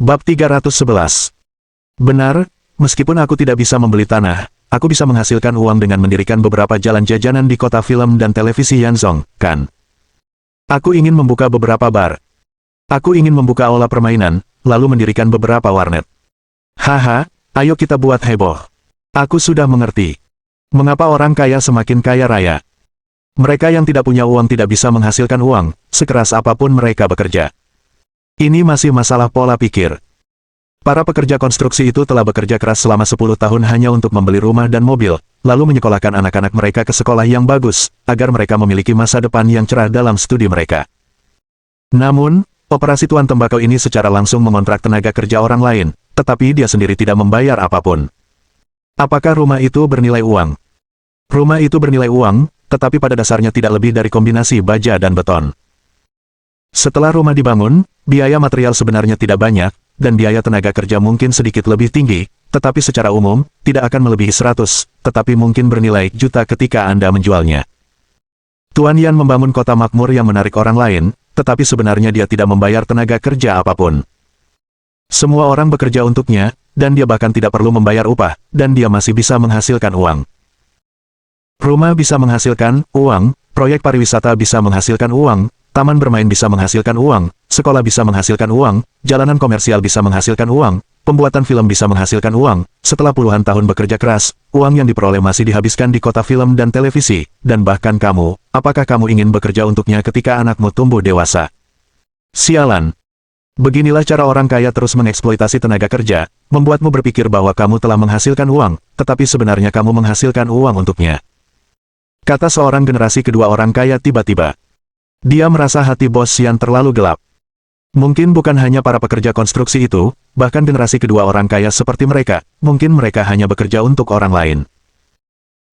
Bab 311. Benar, meskipun aku tidak bisa membeli tanah, aku bisa menghasilkan uang dengan mendirikan beberapa jalan jajanan di kota film dan televisi Yanzhong, kan? Aku ingin membuka beberapa bar. Aku ingin membuka aula permainan, lalu mendirikan beberapa warnet. Haha, ayo kita buat heboh. Aku sudah mengerti. Mengapa orang kaya semakin kaya raya? Mereka yang tidak punya uang tidak bisa menghasilkan uang, sekeras apapun mereka bekerja. Ini masih masalah pola pikir. Para pekerja konstruksi itu telah bekerja keras selama 10 tahun hanya untuk membeli rumah dan mobil, lalu menyekolahkan anak-anak mereka ke sekolah yang bagus, agar mereka memiliki masa depan yang cerah dalam studi mereka. Namun, operasi tuan tembakau ini secara langsung mengontrak tenaga kerja orang lain, tetapi dia sendiri tidak membayar apapun. Apakah rumah itu bernilai uang? Rumah itu bernilai uang, tetapi pada dasarnya tidak lebih dari kombinasi baja dan beton. Setelah rumah dibangun, biaya material sebenarnya tidak banyak, dan biaya tenaga kerja mungkin sedikit lebih tinggi, tetapi secara umum, tidak akan melebihi 100, tetapi mungkin bernilai juta ketika Anda menjualnya. Tuan Yan membangun kota makmur yang menarik orang lain, tetapi sebenarnya dia tidak membayar tenaga kerja apapun. Semua orang bekerja untuknya, dan dia bahkan tidak perlu membayar upah, dan dia masih bisa menghasilkan uang. Rumah bisa menghasilkan uang, proyek pariwisata bisa menghasilkan uang, taman bermain bisa menghasilkan uang, sekolah bisa menghasilkan uang, jalanan komersial bisa menghasilkan uang, pembuatan film bisa menghasilkan uang. Setelah puluhan tahun bekerja keras, uang yang diperoleh masih dihabiskan di kota film dan televisi, dan bahkan kamu, apakah kamu ingin bekerja untuknya ketika anakmu tumbuh dewasa? Sialan. Beginilah cara orang kaya terus mengeksploitasi tenaga kerja, membuatmu berpikir bahwa kamu telah menghasilkan uang, tetapi sebenarnya kamu menghasilkan uang untuknya. Kata seorang generasi kedua orang kaya tiba-tiba. Dia merasa hati bos Yan terlalu gelap. Mungkin bukan hanya para pekerja konstruksi itu, bahkan generasi kedua orang kaya seperti mereka, mungkin mereka hanya bekerja untuk orang lain.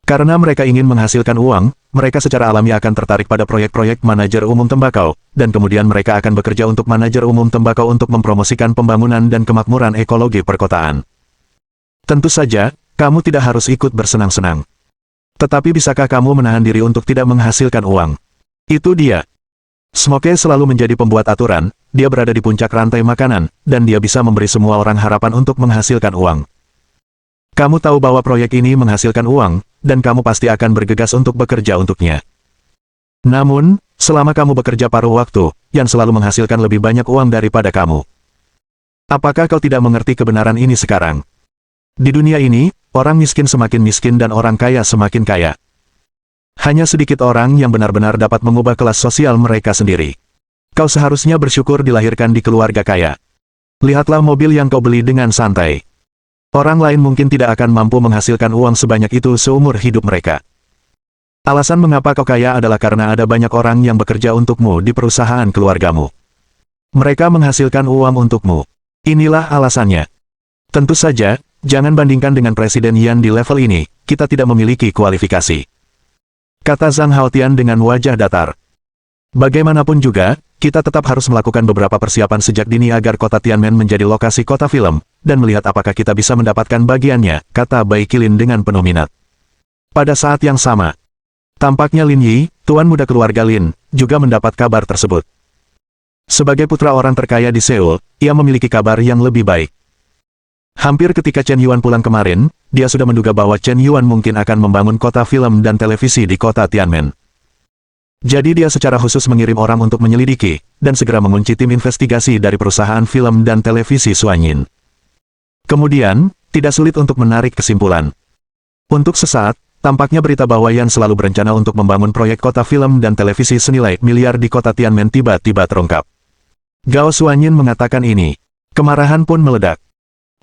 Karena mereka ingin menghasilkan uang, mereka secara alami akan tertarik pada proyek-proyek manajer umum tembakau, dan kemudian mereka akan bekerja untuk manajer umum tembakau untuk mempromosikan pembangunan dan kemakmuran ekologi perkotaan. Tentu saja, kamu tidak harus ikut bersenang-senang. Tetapi bisakah kamu menahan diri untuk tidak menghasilkan uang? Itu dia. Smoke selalu menjadi pembuat aturan, dia berada di puncak rantai makanan, dan dia bisa memberi semua orang harapan untuk menghasilkan uang. Kamu tahu bahwa proyek ini menghasilkan uang, dan kamu pasti akan bergegas untuk bekerja untuknya. Namun, selama kamu bekerja paruh waktu, yang selalu menghasilkan lebih banyak uang daripada kamu. Apakah kau tidak mengerti kebenaran ini sekarang? Di dunia ini, orang miskin semakin miskin dan orang kaya semakin kaya. Hanya sedikit orang yang benar-benar dapat mengubah kelas sosial mereka sendiri. Kau seharusnya bersyukur dilahirkan di keluarga kaya. Lihatlah mobil yang kau beli dengan santai. Orang lain mungkin tidak akan mampu menghasilkan uang sebanyak itu seumur hidup mereka. Alasan mengapa kau kaya adalah karena ada banyak orang yang bekerja untukmu di perusahaan keluargamu. Mereka menghasilkan uang untukmu. Inilah alasannya. Tentu saja, jangan bandingkan dengan Presiden Yan di level ini, kita tidak memiliki kualifikasi. Kata Zhang Haotian dengan wajah datar. Bagaimanapun juga, kita tetap harus melakukan beberapa persiapan sejak dini agar kota Tianmen menjadi lokasi kota film, dan melihat apakah kita bisa mendapatkan bagiannya, kata Bai Qilin dengan penuh minat. Pada saat yang sama, tampaknya Lin Yi, tuan muda keluarga Lin, juga mendapat kabar tersebut. Sebagai putra orang terkaya di Seoul, ia memiliki kabar yang lebih baik. Hampir ketika Chen Yuan pulang kemarin, dia sudah menduga bahwa Chen Yuan mungkin akan membangun kota film dan televisi di kota Tianmen. Jadi dia secara khusus mengirim orang untuk menyelidiki, dan segera mengunci tim investigasi dari perusahaan film dan televisi Suanyin. Kemudian, tidak sulit untuk menarik kesimpulan. Untuk sesaat, tampaknya berita bahwa Yan selalu berencana untuk membangun proyek kota film dan televisi senilai miliar di kota Tianmen tiba-tiba terungkap. Gao Suanyin mengatakan ini. Kemarahan pun meledak.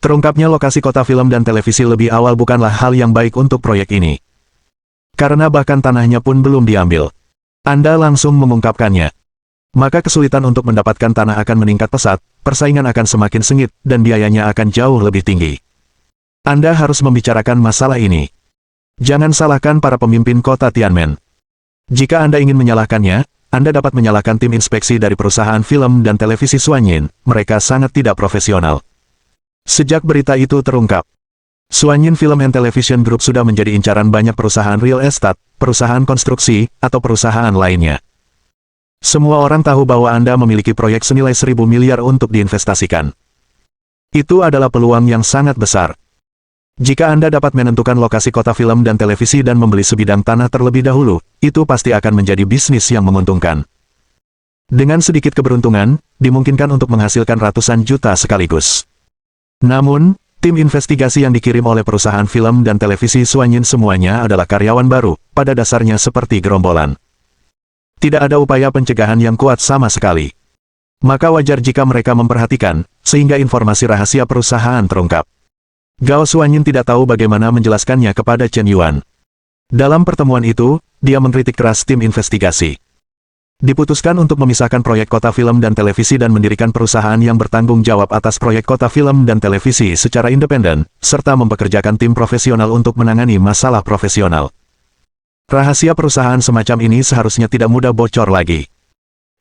Terungkapnya lokasi kota film dan televisi lebih awal bukanlah hal yang baik untuk proyek ini. Karena bahkan tanahnya pun belum diambil. Anda langsung mengungkapkannya. Maka kesulitan untuk mendapatkan tanah akan meningkat pesat, persaingan akan semakin sengit, dan biayanya akan jauh lebih tinggi. Anda harus membicarakan masalah ini. Jangan salahkan para pemimpin kota Tianmen. Jika Anda ingin menyalahkannya, Anda dapat menyalahkan tim inspeksi dari perusahaan film dan televisi Suanyin, mereka sangat tidak profesional. Sejak berita itu terungkap, Suanyin Film and Television Group sudah menjadi incaran banyak perusahaan real estate, perusahaan konstruksi, atau perusahaan lainnya. Semua orang tahu bahwa Anda memiliki proyek senilai 1.000 miliar untuk diinvestasikan. Itu adalah peluang yang sangat besar. Jika Anda dapat menentukan lokasi kota film dan televisi dan membeli sebidang tanah terlebih dahulu, itu pasti akan menjadi bisnis yang menguntungkan. Dengan sedikit keberuntungan, dimungkinkan untuk menghasilkan ratusan juta sekaligus. Namun, tim investigasi yang dikirim oleh perusahaan film dan televisi Suanyin semuanya adalah karyawan baru, pada dasarnya seperti gerombolan. Tidak ada upaya pencegahan yang kuat sama sekali. Maka wajar jika mereka memperhatikan, sehingga informasi rahasia perusahaan terungkap. Gao Suanyin tidak tahu bagaimana menjelaskannya kepada Chen Yuan. Dalam pertemuan itu, dia mengkritik keras tim investigasi. Diputuskan untuk memisahkan proyek kota film dan televisi dan mendirikan perusahaan yang bertanggung jawab atas proyek kota film dan televisi secara independen, serta mempekerjakan tim profesional untuk menangani masalah profesional. Rahasia perusahaan semacam ini seharusnya tidak mudah bocor lagi.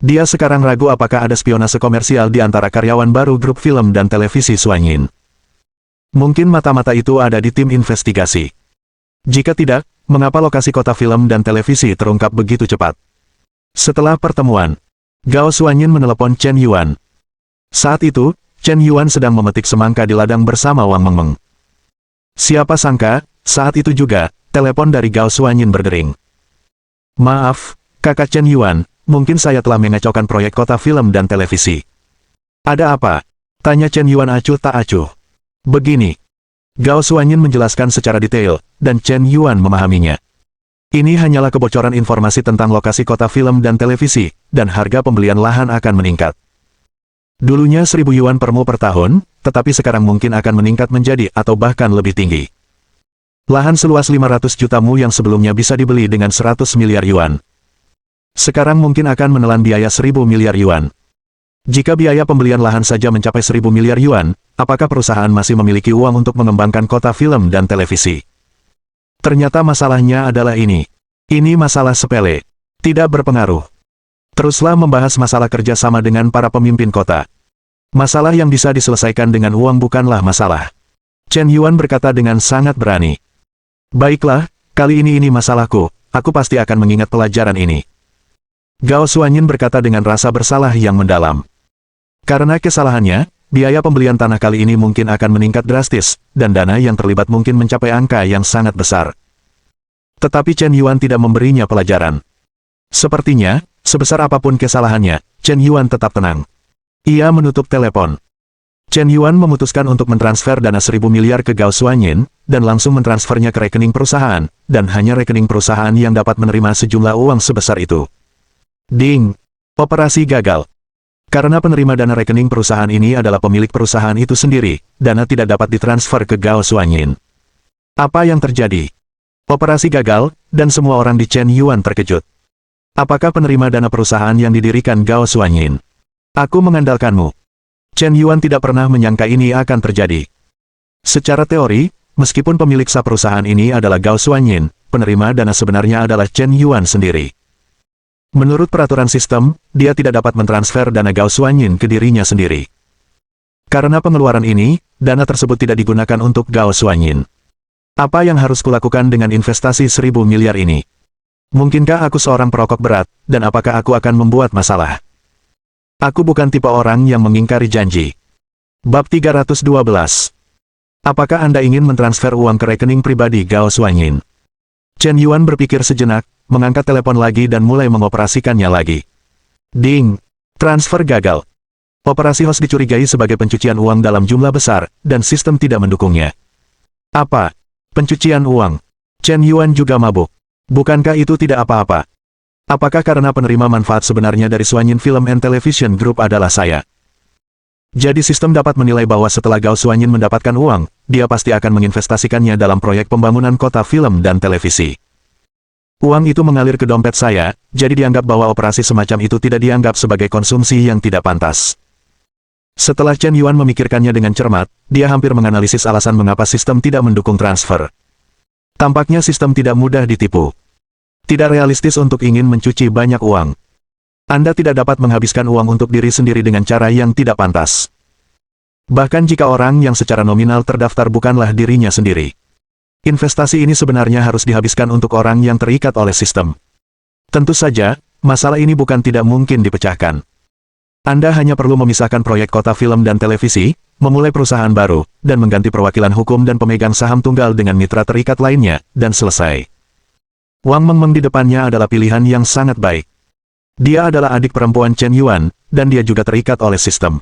Dia sekarang ragu apakah ada spionase komersial di antara karyawan baru grup film dan televisi Suanyin. Mungkin mata-mata itu ada di tim investigasi. Jika tidak, mengapa lokasi kota film dan televisi terungkap begitu cepat? Setelah pertemuan, Gao Suanyin menelepon Chen Yuan. Saat itu, Chen Yuan sedang memetik semangka di ladang bersama Wang Mengmeng. Siapa sangka, saat itu juga, telepon dari Gao Suanyin berdering. Maaf, kakak Chen Yuan, mungkin saya telah mengacaukan proyek kota film dan televisi. Ada apa? Tanya Chen Yuan acuh tak acuh. Begini. Gao Suanyin menjelaskan secara detail, dan Chen Yuan memahaminya. Ini hanyalah kebocoran informasi tentang lokasi kota film dan televisi, dan harga pembelian lahan akan meningkat. Dulunya 1.000 yuan per mu per tahun, tetapi sekarang mungkin akan meningkat menjadi atau bahkan lebih tinggi. Lahan seluas 500 juta mu yang sebelumnya bisa dibeli dengan 100 miliar yuan. Sekarang mungkin akan menelan biaya 1.000 miliar yuan. Jika biaya pembelian lahan saja mencapai 1.000 miliar yuan, apakah perusahaan masih memiliki uang untuk mengembangkan kota film dan televisi? Ternyata masalahnya adalah ini. Ini masalah sepele. Tidak berpengaruh. Teruslah membahas masalah kerjasama dengan para pemimpin kota. Masalah yang bisa diselesaikan dengan uang bukanlah masalah. Chen Yuan berkata dengan sangat berani. Baiklah, kali ini masalahku, aku pasti akan mengingat pelajaran ini. Gao Suanyin berkata dengan rasa bersalah yang mendalam. Karena kesalahannya, biaya pembelian tanah kali ini mungkin akan meningkat drastis, dan dana yang terlibat mungkin mencapai angka yang sangat besar. Tetapi Chen Yuan tidak memberinya pelajaran. Sepertinya, sebesar apapun kesalahannya, Chen Yuan tetap tenang. Ia menutup telepon. Chen Yuan memutuskan untuk mentransfer dana 1.000 miliar ke Gao Suanyin, dan langsung mentransfernya ke rekening perusahaan, dan hanya rekening perusahaan yang dapat menerima sejumlah uang sebesar itu. Ding! Operasi gagal. Karena penerima dana rekening perusahaan ini adalah pemilik perusahaan itu sendiri, dana tidak dapat ditransfer ke Gao Suanyin. Apa yang terjadi? Operasi gagal, dan semua orang di Chen Yuan terkejut. Apakah penerima dana perusahaan yang didirikan Gao Suanyin? Aku mengandalkanmu. Chen Yuan tidak pernah menyangka ini akan terjadi. Secara teori, meskipun pemilik sah perusahaan ini adalah Gao Suanyin, penerima dana sebenarnya adalah Chen Yuan sendiri. Menurut peraturan sistem, dia tidak dapat mentransfer dana Gao Suanyin ke dirinya sendiri. Karena pengeluaran ini, dana tersebut tidak digunakan untuk Gao Suanyin. Apa yang harus kulakukan dengan investasi 1.000 miliar ini? Mungkinkah aku seorang perokok berat, dan apakah aku akan membuat masalah? Aku bukan tipe orang yang mengingkari janji. Bab 312. Apakah Anda ingin mentransfer uang ke rekening pribadi Gao Suanyin? Chen Yuan berpikir sejenak, mengangkat telepon lagi dan mulai mengoperasikannya lagi. Ding! Transfer gagal. Operasi host dicurigai sebagai pencucian uang dalam jumlah besar, dan sistem tidak mendukungnya. Apa? Pencucian uang? Chen Yuan juga mabuk. Bukankah itu tidak apa-apa? Apakah karena penerima manfaat sebenarnya dari Suanyin Film and Television Group adalah saya? Jadi sistem dapat menilai bahwa setelah Gao Suanyin mendapatkan uang, dia pasti akan menginvestasikannya dalam proyek pembangunan kota film dan televisi. Uang itu mengalir ke dompet saya, jadi dianggap bahwa operasi semacam itu tidak dianggap sebagai konsumsi yang tidak pantas. Setelah Chen Yuan memikirkannya dengan cermat, dia hampir menganalisis alasan mengapa sistem tidak mendukung transfer. Tampaknya sistem tidak mudah ditipu. Tidak realistis untuk ingin mencuci banyak uang. Anda tidak dapat menghabiskan uang untuk diri sendiri dengan cara yang tidak pantas. Bahkan jika orang yang secara nominal terdaftar bukanlah dirinya sendiri. Investasi ini sebenarnya harus dihabiskan untuk orang yang terikat oleh sistem. Tentu saja, masalah ini bukan tidak mungkin dipecahkan. Anda hanya perlu memisahkan proyek kota film dan televisi, memulai perusahaan baru, dan mengganti perwakilan hukum dan pemegang saham tunggal dengan mitra terikat lainnya, dan selesai. Wang Mengmeng di depannya adalah pilihan yang sangat baik. Dia adalah adik perempuan Chen Yuan, dan dia juga terikat oleh sistem.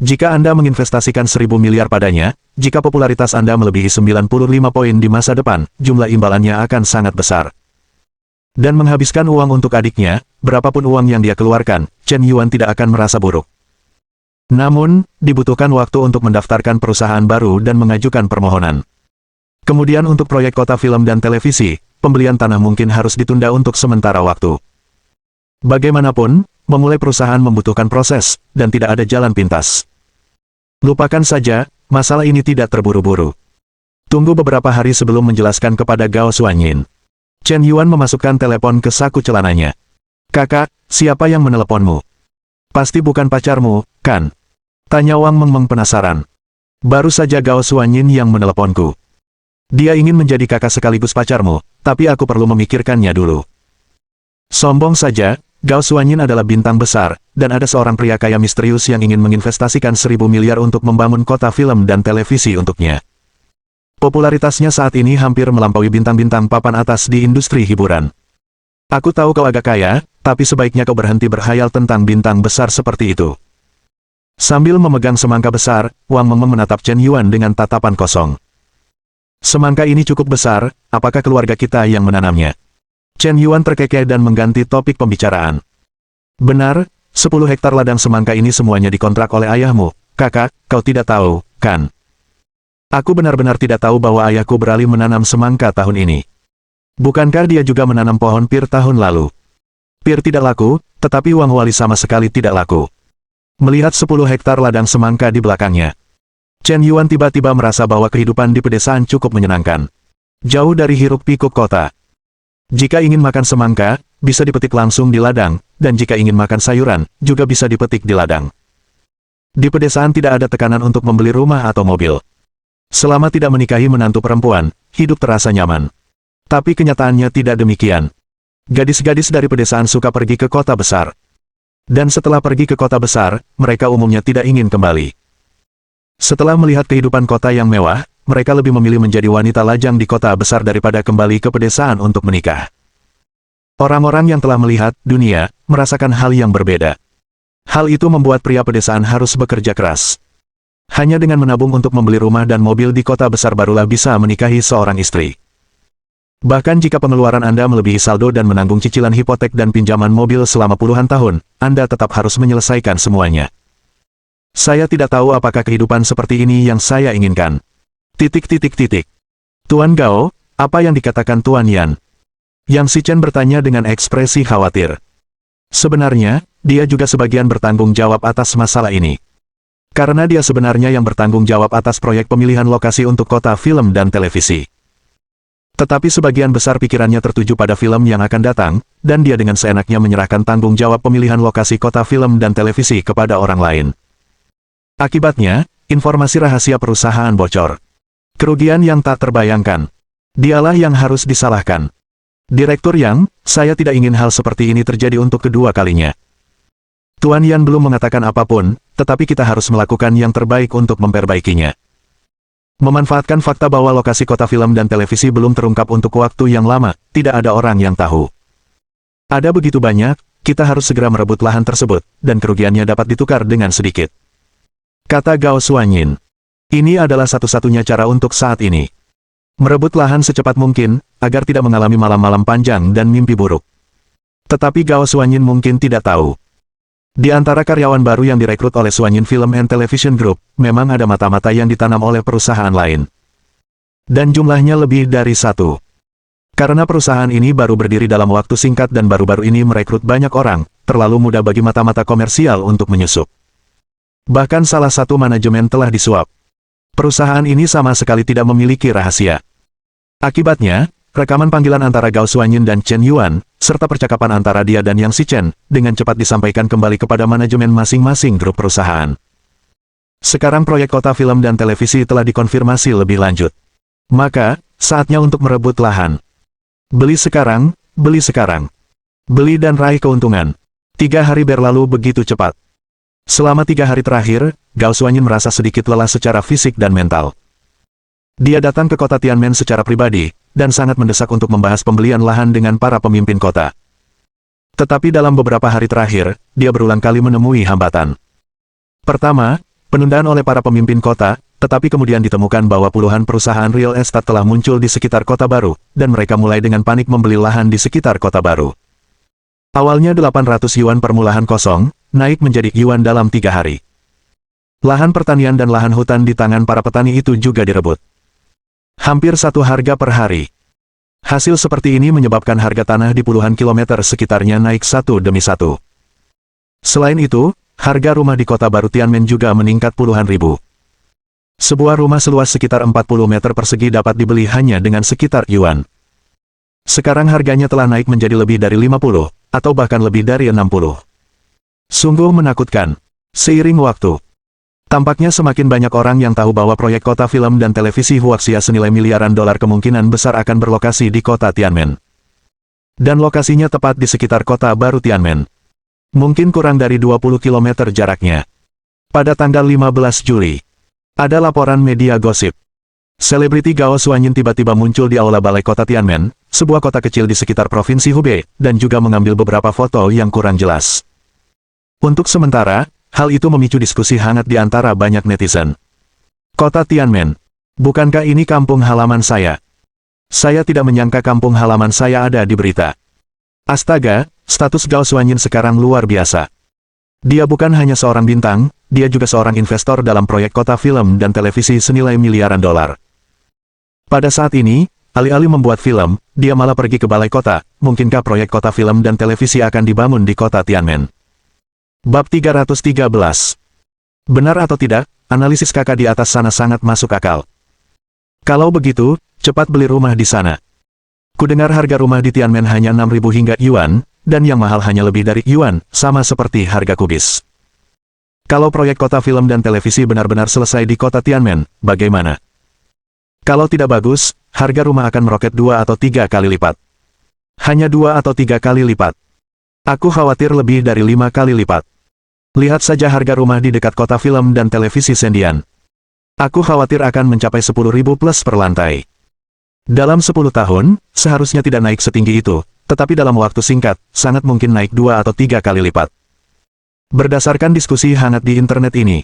Jika Anda menginvestasikan 1.000 miliar padanya, jika popularitas Anda melebihi 95 poin di masa depan, jumlah imbalannya akan sangat besar. Dan menghabiskan uang untuk adiknya, berapapun uang yang dia keluarkan, Chen Yuan tidak akan merasa buruk. Namun, dibutuhkan waktu untuk mendaftarkan perusahaan baru dan mengajukan permohonan. Kemudian untuk proyek kota film dan televisi, pembelian tanah mungkin harus ditunda untuk sementara waktu. Bagaimanapun, memulai perusahaan membutuhkan proses, dan tidak ada jalan pintas. Lupakan saja, masalah ini tidak terburu-buru. Tunggu beberapa hari sebelum menjelaskan kepada Gao Xuanyin. Chen Yuan memasukkan telepon ke saku celananya. Kakak, siapa yang meneleponmu? Pasti bukan pacarmu, kan? Tanya Wang Mengmeng penasaran. Baru saja Gao Xuanyin yang meneleponku. Dia ingin menjadi kakak sekaligus pacarmu, tapi aku perlu memikirkannya dulu. Sombong saja, Gao Xuanyin adalah bintang besar, dan ada seorang pria kaya misterius yang ingin menginvestasikan 1.000 miliar untuk membangun kota film dan televisi untuknya. Popularitasnya saat ini hampir melampaui bintang-bintang papan atas di industri hiburan. Aku tahu kau agak kaya, tapi sebaiknya kau berhenti berhayal tentang bintang besar seperti itu. Sambil memegang semangka besar, Wang Mengmeng menatap Chen Yuan dengan tatapan kosong. Semangka ini cukup besar, apakah keluarga kita yang menanamnya? Chen Yuan terkekeh dan mengganti topik pembicaraan. Benar, 10 hektar ladang semangka ini semuanya dikontrak oleh ayahmu. Kakak, kau tidak tahu, kan? Aku benar-benar tidak tahu bahwa ayahku beralih menanam semangka tahun ini. Bukankah dia juga menanam pohon pir tahun lalu? Pir tidak laku, tetapi uang wali sama sekali tidak laku. Melihat 10 hektar ladang semangka di belakangnya, Chen Yuan tiba-tiba merasa bahwa kehidupan di pedesaan cukup menyenangkan. Jauh dari hiruk-pikuk kota. Jika ingin makan semangka, bisa dipetik langsung di ladang, dan jika ingin makan sayuran, juga bisa dipetik di ladang. Di pedesaan tidak ada tekanan untuk membeli rumah atau mobil. Selama tidak menikahi menantu perempuan, hidup terasa nyaman. Tapi kenyataannya tidak demikian. Gadis-gadis dari pedesaan suka pergi ke kota besar. Dan setelah pergi ke kota besar, mereka umumnya tidak ingin kembali. Setelah melihat kehidupan kota yang mewah, mereka lebih memilih menjadi wanita lajang di kota besar daripada kembali ke pedesaan untuk menikah. Orang-orang yang telah melihat dunia, merasakan hal yang berbeda. Hal itu membuat pria pedesaan harus bekerja keras. Hanya dengan menabung untuk membeli rumah dan mobil di kota besar barulah bisa menikahi seorang istri. Bahkan jika pengeluaran Anda melebihi saldo dan menanggung cicilan hipotek dan pinjaman mobil selama puluhan tahun, Anda tetap harus menyelesaikan semuanya. Saya tidak tahu apakah kehidupan seperti ini yang saya inginkan. Tuan Gao, apa yang dikatakan Tuan Yan? Yang Si Chen bertanya dengan ekspresi khawatir. Sebenarnya, dia juga sebagian bertanggung jawab atas masalah ini. Karena dia sebenarnya yang bertanggung jawab atas proyek pemilihan lokasi untuk kota film dan televisi. Tetapi sebagian besar pikirannya tertuju pada film yang akan datang, dan dia dengan seenaknya menyerahkan tanggung jawab pemilihan lokasi kota film dan televisi kepada orang lain. Akibatnya, informasi rahasia perusahaan bocor. Kerugian yang tak terbayangkan. Dialah yang harus disalahkan. Direktur Yang, saya tidak ingin hal seperti ini terjadi untuk kedua kalinya. Tuan Yan belum mengatakan apapun, tetapi kita harus melakukan yang terbaik untuk memperbaikinya. Memanfaatkan fakta bahwa lokasi kota film dan televisi belum terungkap untuk waktu yang lama, tidak ada orang yang tahu. Ada begitu banyak, kita harus segera merebut lahan tersebut, dan kerugiannya dapat ditukar dengan sedikit. Kata Gao Xuanyin. Ini adalah satu-satunya cara untuk saat ini. Merebut lahan secepat mungkin, agar tidak mengalami malam-malam panjang dan mimpi buruk. Tetapi Gao Xuanyin mungkin tidak tahu. Di antara karyawan baru yang direkrut oleh Xuanyin Film and Television Group, memang ada mata-mata yang ditanam oleh perusahaan lain. Dan jumlahnya lebih dari satu. Karena perusahaan ini baru berdiri dalam waktu singkat dan baru-baru ini merekrut banyak orang, terlalu mudah bagi mata-mata komersial untuk menyusup. Bahkan salah satu manajemen telah disuap. Perusahaan ini sama sekali tidak memiliki rahasia. Akibatnya, rekaman panggilan antara Gao Xuanyin dan Chen Yuan, serta percakapan antara dia dan Yang Si Chen, dengan cepat disampaikan kembali kepada manajemen masing-masing grup perusahaan. Sekarang proyek kota film dan televisi telah dikonfirmasi lebih lanjut. Maka, saatnya untuk merebut lahan. Beli sekarang, beli sekarang. Beli dan raih keuntungan. 3 hari berlalu begitu cepat. Selama 3 hari terakhir, Gao Xuanyin merasa sedikit lelah secara fisik dan mental. Dia datang ke kota Tianmen secara pribadi, dan sangat mendesak untuk membahas pembelian lahan dengan para pemimpin kota. Tetapi dalam beberapa hari terakhir, dia berulang kali menemui hambatan. Pertama, penundaan oleh para pemimpin kota, tetapi kemudian ditemukan bahwa puluhan perusahaan real estate telah muncul di sekitar kota baru, dan mereka mulai dengan panik membeli lahan di sekitar kota baru. Awalnya 800 yuan per mulahan kosong, naik menjadi yuan dalam 3 hari. Lahan pertanian dan lahan hutan di tangan para petani itu juga direbut. Hampir 1 harga per hari. Hasil seperti ini menyebabkan harga tanah di puluhan kilometer sekitarnya naik satu demi satu. Selain itu, harga rumah di kota baru Tianmen juga meningkat puluhan ribu. Sebuah rumah seluas sekitar 40 meter persegi dapat dibeli hanya dengan sekitar yuan. Sekarang harganya telah naik menjadi lebih dari 50, atau bahkan lebih dari 60. Sungguh menakutkan. Seiring waktu, tampaknya semakin banyak orang yang tahu bahwa proyek kota film dan televisi Huaxia senilai miliaran dolar kemungkinan besar akan berlokasi di kota Tianmen. Dan lokasinya tepat di sekitar kota baru Tianmen. Mungkin kurang dari 20 km jaraknya. Pada tanggal 15 Juli, ada laporan media gosip. Selebriti Gao Xuanyin tiba-tiba muncul di aula balai kota Tianmen, sebuah kota kecil di sekitar provinsi Hubei, dan juga mengambil beberapa foto yang kurang jelas. Untuk sementara, hal itu memicu diskusi hangat di antara banyak netizen. Kota Tianmen. Bukankah ini kampung halaman saya? Saya tidak menyangka kampung halaman saya ada di berita. Astaga, status Gao Xuanyin sekarang luar biasa. Dia bukan hanya seorang bintang, dia juga seorang investor dalam proyek kota film dan televisi senilai miliaran dolar. Pada saat ini, alih-alih membuat film, dia malah pergi ke balai kota. Mungkinkah proyek kota film dan televisi akan dibangun di kota Tianmen? Bab 313. Benar atau tidak, analisis kakak di atas sana sangat masuk akal. Kalau begitu, cepat beli rumah di sana. Kudengar harga rumah di Tianmen hanya 6.000 hingga yuan, dan yang mahal hanya lebih dari yuan, sama seperti harga kubis. Kalau proyek kota film dan televisi benar-benar selesai di kota Tianmen, bagaimana? Kalau tidak bagus, harga rumah akan meroket 2 atau 3 kali lipat. Hanya 2 atau 3 kali lipat. Aku khawatir lebih dari 5 kali lipat. Lihat saja harga rumah di dekat kota film dan televisi Sendian. Aku khawatir akan mencapai 10.000 plus per lantai. Dalam 10 tahun, seharusnya tidak naik setinggi itu, tetapi dalam waktu singkat, sangat mungkin naik 2 atau 3 kali lipat. Berdasarkan diskusi hangat di internet ini,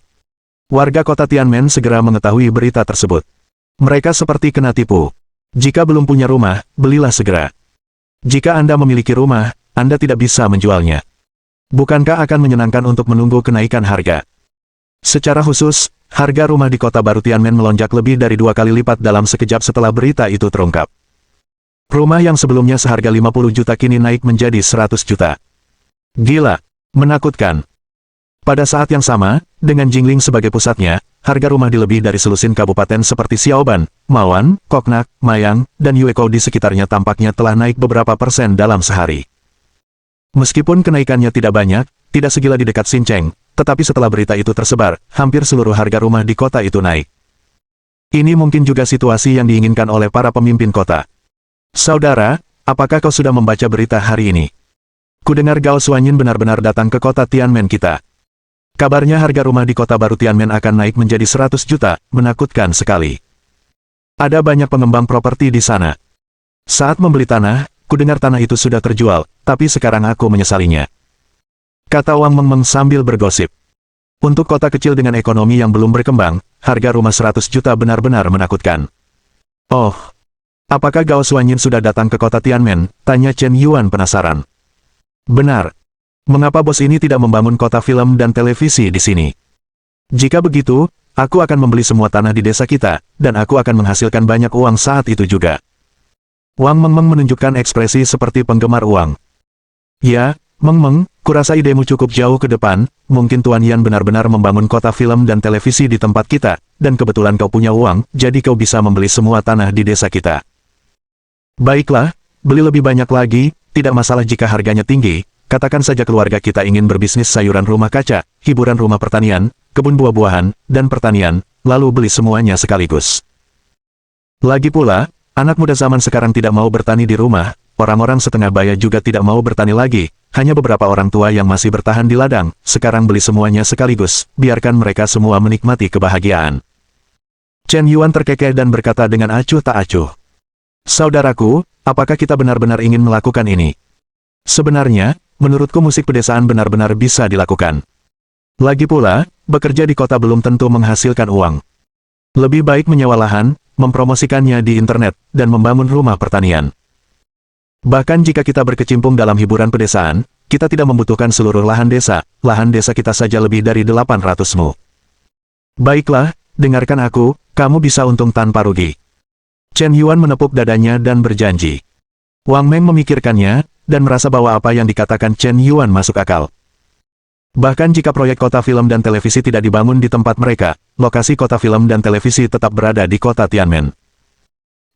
warga kota Tianmen segera mengetahui berita tersebut. Mereka seperti kena tipu. Jika belum punya rumah, belilah segera. Jika Anda memiliki rumah, Anda tidak bisa menjualnya. Bukankah akan menyenangkan untuk menunggu kenaikan harga? Secara khusus, harga rumah di kota baru Tianmen melonjak lebih dari 2 kali lipat dalam sekejap setelah berita itu terungkap. Rumah yang sebelumnya seharga 50 juta kini naik menjadi 100 juta. Gila, menakutkan. Pada saat yang sama, dengan Jingling sebagai pusatnya, harga rumah di lebih dari selusin kabupaten seperti Xiaoban, Mawan, Koknak, Mayang, dan Yueko di sekitarnya tampaknya telah naik beberapa persen dalam sehari. Meskipun kenaikannya tidak banyak, tidak segila di dekat Xincheng, tetapi setelah berita itu tersebar, hampir seluruh harga rumah di kota itu naik. Ini mungkin juga situasi yang diinginkan oleh para pemimpin kota. Saudara, apakah kau sudah membaca berita hari ini? Kudengar Gao Xuanyin benar-benar datang ke kota Tianmen kita. Kabarnya harga rumah di kota baru Tianmen akan naik menjadi 100 juta, menakutkan sekali. Ada banyak pengembang properti di sana. Saat membeli tanah, kudengar tanah itu sudah terjual, tapi sekarang aku menyesalinya. Kata Wang Mengmeng sambil bergosip. Untuk kota kecil dengan ekonomi yang belum berkembang, harga rumah 100 juta benar-benar menakutkan. Oh. Apakah Gao Xuanyin sudah datang ke kota Tianmen? Tanya Chen Yuan penasaran. Benar. Mengapa bos ini tidak membangun kota film dan televisi di sini? Jika begitu, aku akan membeli semua tanah di desa kita, dan aku akan menghasilkan banyak uang saat itu juga. Wang Mengmeng menunjukkan ekspresi seperti penggemar uang. Ya, Mengmeng, kurasa idemu cukup jauh ke depan, mungkin Tuan Yan benar-benar membangun kota film dan televisi di tempat kita, dan kebetulan kau punya uang, jadi kau bisa membeli semua tanah di desa kita. Baiklah, beli lebih banyak lagi, tidak masalah jika harganya tinggi, katakan saja keluarga kita ingin berbisnis sayuran rumah kaca, hiburan rumah pertanian, kebun buah-buahan, dan pertanian, lalu beli semuanya sekaligus. Lagi pula, anak muda zaman sekarang tidak mau bertani di rumah, orang-orang setengah baya juga tidak mau bertani lagi, hanya beberapa orang tua yang masih bertahan di ladang, sekarang beli semuanya sekaligus, biarkan mereka semua menikmati kebahagiaan. Chen Yuan terkekeh dan berkata dengan acuh tak acuh. Saudaraku, apakah kita benar-benar ingin melakukan ini? Sebenarnya, menurutku musik pedesaan benar-benar bisa dilakukan. Lagi pula, bekerja di kota belum tentu menghasilkan uang. Lebih baik menyewa lahan, mempromosikannya di internet, dan membangun rumah pertanian. Bahkan jika kita berkecimpung dalam hiburan pedesaan, kita tidak membutuhkan seluruh lahan desa kita saja lebih dari 800 mu. Baiklah, dengarkan aku, kamu bisa untung tanpa rugi. Chen Yuan menepuk dadanya dan berjanji. Wang Meng memikirkannya, dan merasa bahwa apa yang dikatakan Chen Yuan masuk akal. Bahkan jika proyek kota film dan televisi tidak dibangun di tempat mereka, lokasi kota film dan televisi tetap berada di kota Tianmen.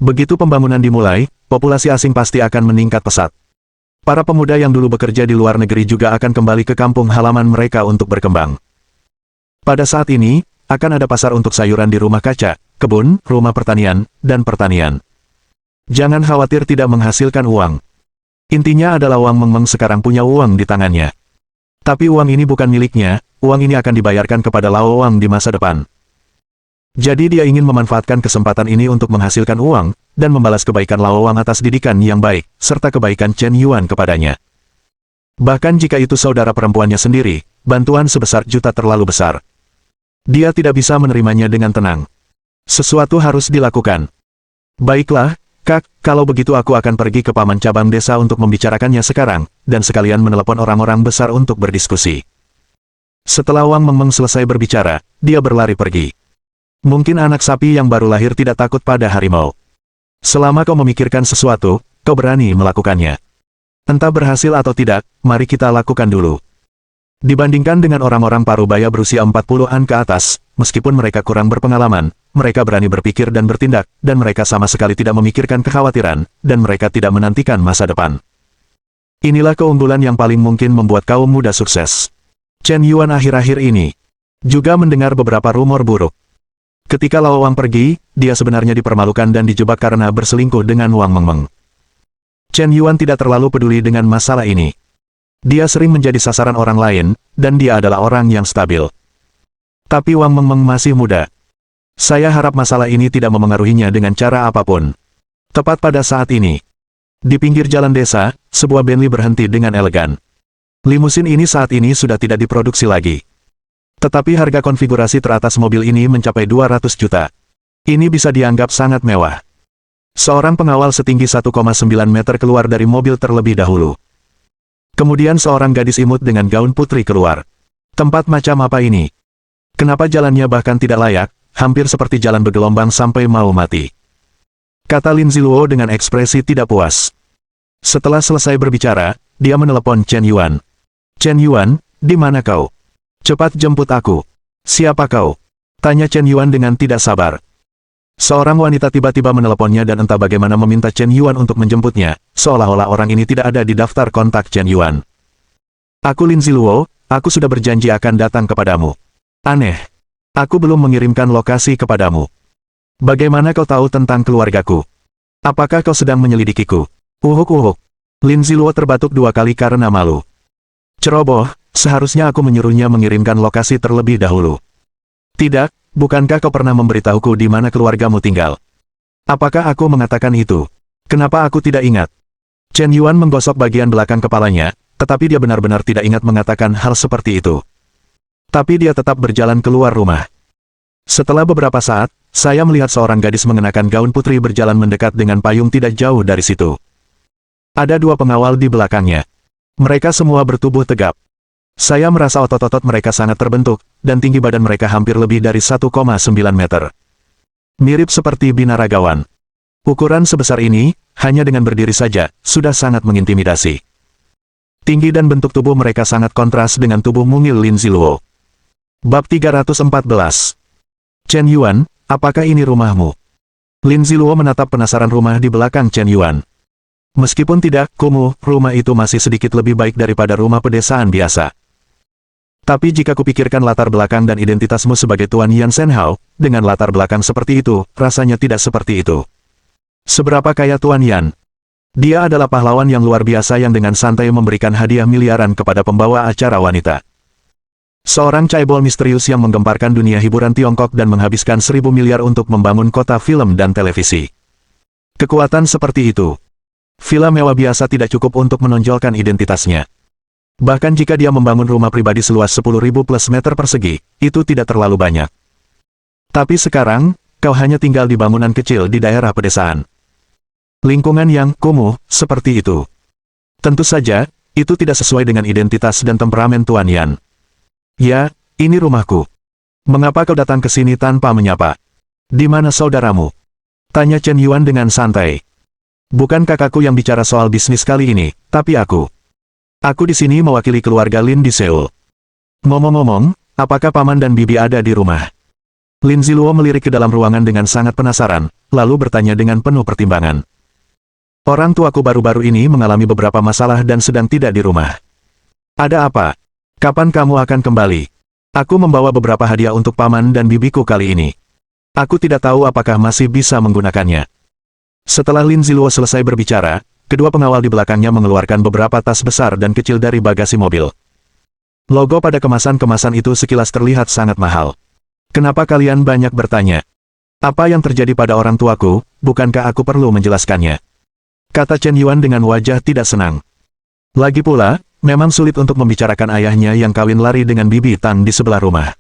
Begitu pembangunan dimulai, populasi asing pasti akan meningkat pesat. Para pemuda yang dulu bekerja di luar negeri juga akan kembali ke kampung halaman mereka untuk berkembang. Pada saat ini, akan ada pasar untuk sayuran di rumah kaca, kebun, rumah pertanian, dan pertanian. Jangan khawatir tidak menghasilkan uang. Intinya adalah Wang Mengmeng sekarang punya uang di tangannya. Tapi uang ini bukan miliknya, uang ini akan dibayarkan kepada Lao Wang di masa depan. Jadi dia ingin memanfaatkan kesempatan ini untuk menghasilkan uang, dan membalas kebaikan Lao Wang atas didikan yang baik, serta kebaikan Chen Yuan kepadanya. Bahkan jika itu saudara perempuannya sendiri, bantuan sebesar juta terlalu besar. Dia tidak bisa menerimanya dengan tenang. Sesuatu harus dilakukan. Baiklah, Kak, kalau begitu aku akan pergi ke paman cabang desa untuk membicarakannya sekarang, dan sekalian menelepon orang-orang besar untuk berdiskusi. Setelah Wang Mengmeng selesai berbicara, dia berlari pergi. Mungkin anak sapi yang baru lahir tidak takut pada harimau. Selama kau memikirkan sesuatu, kau berani melakukannya. Entah berhasil atau tidak, mari kita lakukan dulu. Dibandingkan dengan orang-orang parubaya berusia 40-an ke atas, meskipun mereka kurang berpengalaman, mereka berani berpikir dan bertindak, dan mereka sama sekali tidak memikirkan kekhawatiran, dan mereka tidak menantikan masa depan. Inilah keunggulan yang paling mungkin membuat kaum muda sukses. Chen Yuan akhir-akhir ini juga mendengar beberapa rumor buruk. Ketika Lao Wang pergi, dia sebenarnya dipermalukan dan dijebak karena berselingkuh dengan Wang Mengmeng. Chen Yuan tidak terlalu peduli dengan masalah ini. Dia sering menjadi sasaran orang lain, dan dia adalah orang yang stabil. Tapi Wang Mengmeng masih muda. Saya harap masalah ini tidak memengaruhinya dengan cara apapun. Tepat pada saat ini, di pinggir jalan desa, sebuah Bentley berhenti dengan elegan. Limusin ini saat ini sudah tidak diproduksi lagi. Tetapi harga konfigurasi teratas mobil ini mencapai 200 juta. Ini bisa dianggap sangat mewah. Seorang pengawal setinggi 1,9 meter keluar dari mobil terlebih dahulu. Kemudian seorang gadis imut dengan gaun putri keluar. Tempat macam apa ini? Kenapa jalannya bahkan tidak layak, hampir seperti jalan bergelombang sampai mau mati? Kata Lin Ziluo dengan ekspresi tidak puas. Setelah selesai berbicara, dia menelepon Chen Yuan. Chen Yuan, di mana kau? Cepat jemput aku. Siapa kau? Tanya Chen Yuan dengan tidak sabar. Seorang wanita tiba-tiba meneleponnya dan entah bagaimana meminta Chen Yuan untuk menjemputnya, seolah-olah orang ini tidak ada di daftar kontak Chen Yuan. Aku Lin Ziluo, aku sudah berjanji akan datang kepadamu. Aneh. Aku belum mengirimkan lokasi kepadamu. Bagaimana kau tahu tentang keluargaku? Apakah kau sedang menyelidikiku? Uhuk-uhuk. Lin Ziluo terbatuk 2 kali karena malu. Ceroboh, seharusnya aku menyuruhnya mengirimkan lokasi terlebih dahulu. Tidak, bukankah kau pernah memberitahuku di mana keluargamu tinggal? Apakah aku mengatakan itu? Kenapa aku tidak ingat? Chen Yuan menggosok bagian belakang kepalanya, tetapi dia benar-benar tidak ingat mengatakan hal seperti itu. Tapi dia tetap berjalan keluar rumah. Setelah beberapa saat, saya melihat seorang gadis mengenakan gaun putri berjalan mendekat dengan payung tidak jauh dari situ. Ada 2 pengawal di belakangnya. Mereka semua bertubuh tegap. Saya merasa otot-otot mereka sangat terbentuk, dan tinggi badan mereka hampir lebih dari 1,9 meter. Mirip seperti binaragawan. Ukuran sebesar ini, hanya dengan berdiri saja, sudah sangat mengintimidasi. Tinggi dan bentuk tubuh mereka sangat kontras dengan tubuh mungil Lin Ziluo. Bab 314. Chen Yuan, apakah ini rumahmu? Lin Ziluo menatap penasaran rumah di belakang Chen Yuan. Meskipun tidak kumuh, rumah itu masih sedikit lebih baik daripada rumah pedesaan biasa. Tapi jika kupikirkan latar belakang dan identitasmu sebagai Tuan Yan Shenhao, dengan latar belakang seperti itu, rasanya tidak seperti itu. Seberapa kaya Tuan Yan? Dia adalah pahlawan yang luar biasa yang dengan santai memberikan hadiah miliaran kepada pembawa acara wanita. Seorang caibol misterius yang menggemparkan dunia hiburan Tiongkok dan menghabiskan 1.000 miliar untuk membangun kota film dan televisi. Kekuatan seperti itu. Villa mewah biasa tidak cukup untuk menonjolkan identitasnya. Bahkan jika dia membangun rumah pribadi seluas 10.000 plus meter persegi, itu tidak terlalu banyak. Tapi sekarang, kau hanya tinggal di bangunan kecil di daerah pedesaan. Lingkungan yang kumuh, seperti itu. Tentu saja, itu tidak sesuai dengan identitas dan temperamen Tuan Yan. Ya, ini rumahku. Mengapa kau datang ke sini tanpa menyapa? Di mana saudaramu? Tanya Chen Yuan dengan santai. Bukan kakakku yang bicara soal bisnis kali ini, tapi aku. Aku di sini mewakili keluarga Lin di Seoul. Ngomong-ngomong, apakah paman dan bibi ada di rumah? Lin Ziluo melirik ke dalam ruangan dengan sangat penasaran, lalu bertanya dengan penuh pertimbangan. Orang tuaku baru-baru ini mengalami beberapa masalah dan sedang tidak di rumah. Ada apa? Kapan kamu akan kembali? Aku membawa beberapa hadiah untuk paman dan bibiku kali ini. Aku tidak tahu apakah masih bisa menggunakannya. Setelah Lin Ziluo selesai berbicara, kedua pengawal di belakangnya mengeluarkan beberapa tas besar dan kecil dari bagasi mobil. Logo pada kemasan-kemasan itu sekilas terlihat sangat mahal. Kenapa kalian banyak bertanya? Apa yang terjadi pada orang tuaku, bukankah aku perlu menjelaskannya? Kata Chen Yuan dengan wajah tidak senang. Lagi pula, memang sulit untuk membicarakan ayahnya yang kawin lari dengan bibi Tang di sebelah rumah.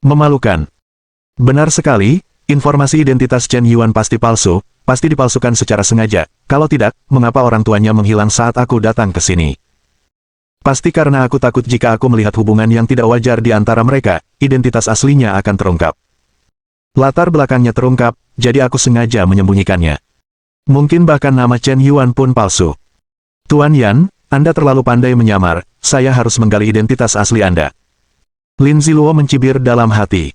Memalukan. Benar sekali, informasi identitas Chen Yuan pasti palsu, pasti dipalsukan secara sengaja. Kalau tidak, mengapa orang tuanya menghilang saat aku datang ke sini? Pasti karena aku takut jika aku melihat hubungan yang tidak wajar di antara mereka, identitas aslinya akan terungkap. Latar belakangnya terungkap, jadi aku sengaja menyembunyikannya. Mungkin bahkan nama Chen Yuan pun palsu. Tuan Yan, Anda terlalu pandai menyamar, saya harus menggali identitas asli Anda. Lin Ziluo mencibir dalam hati.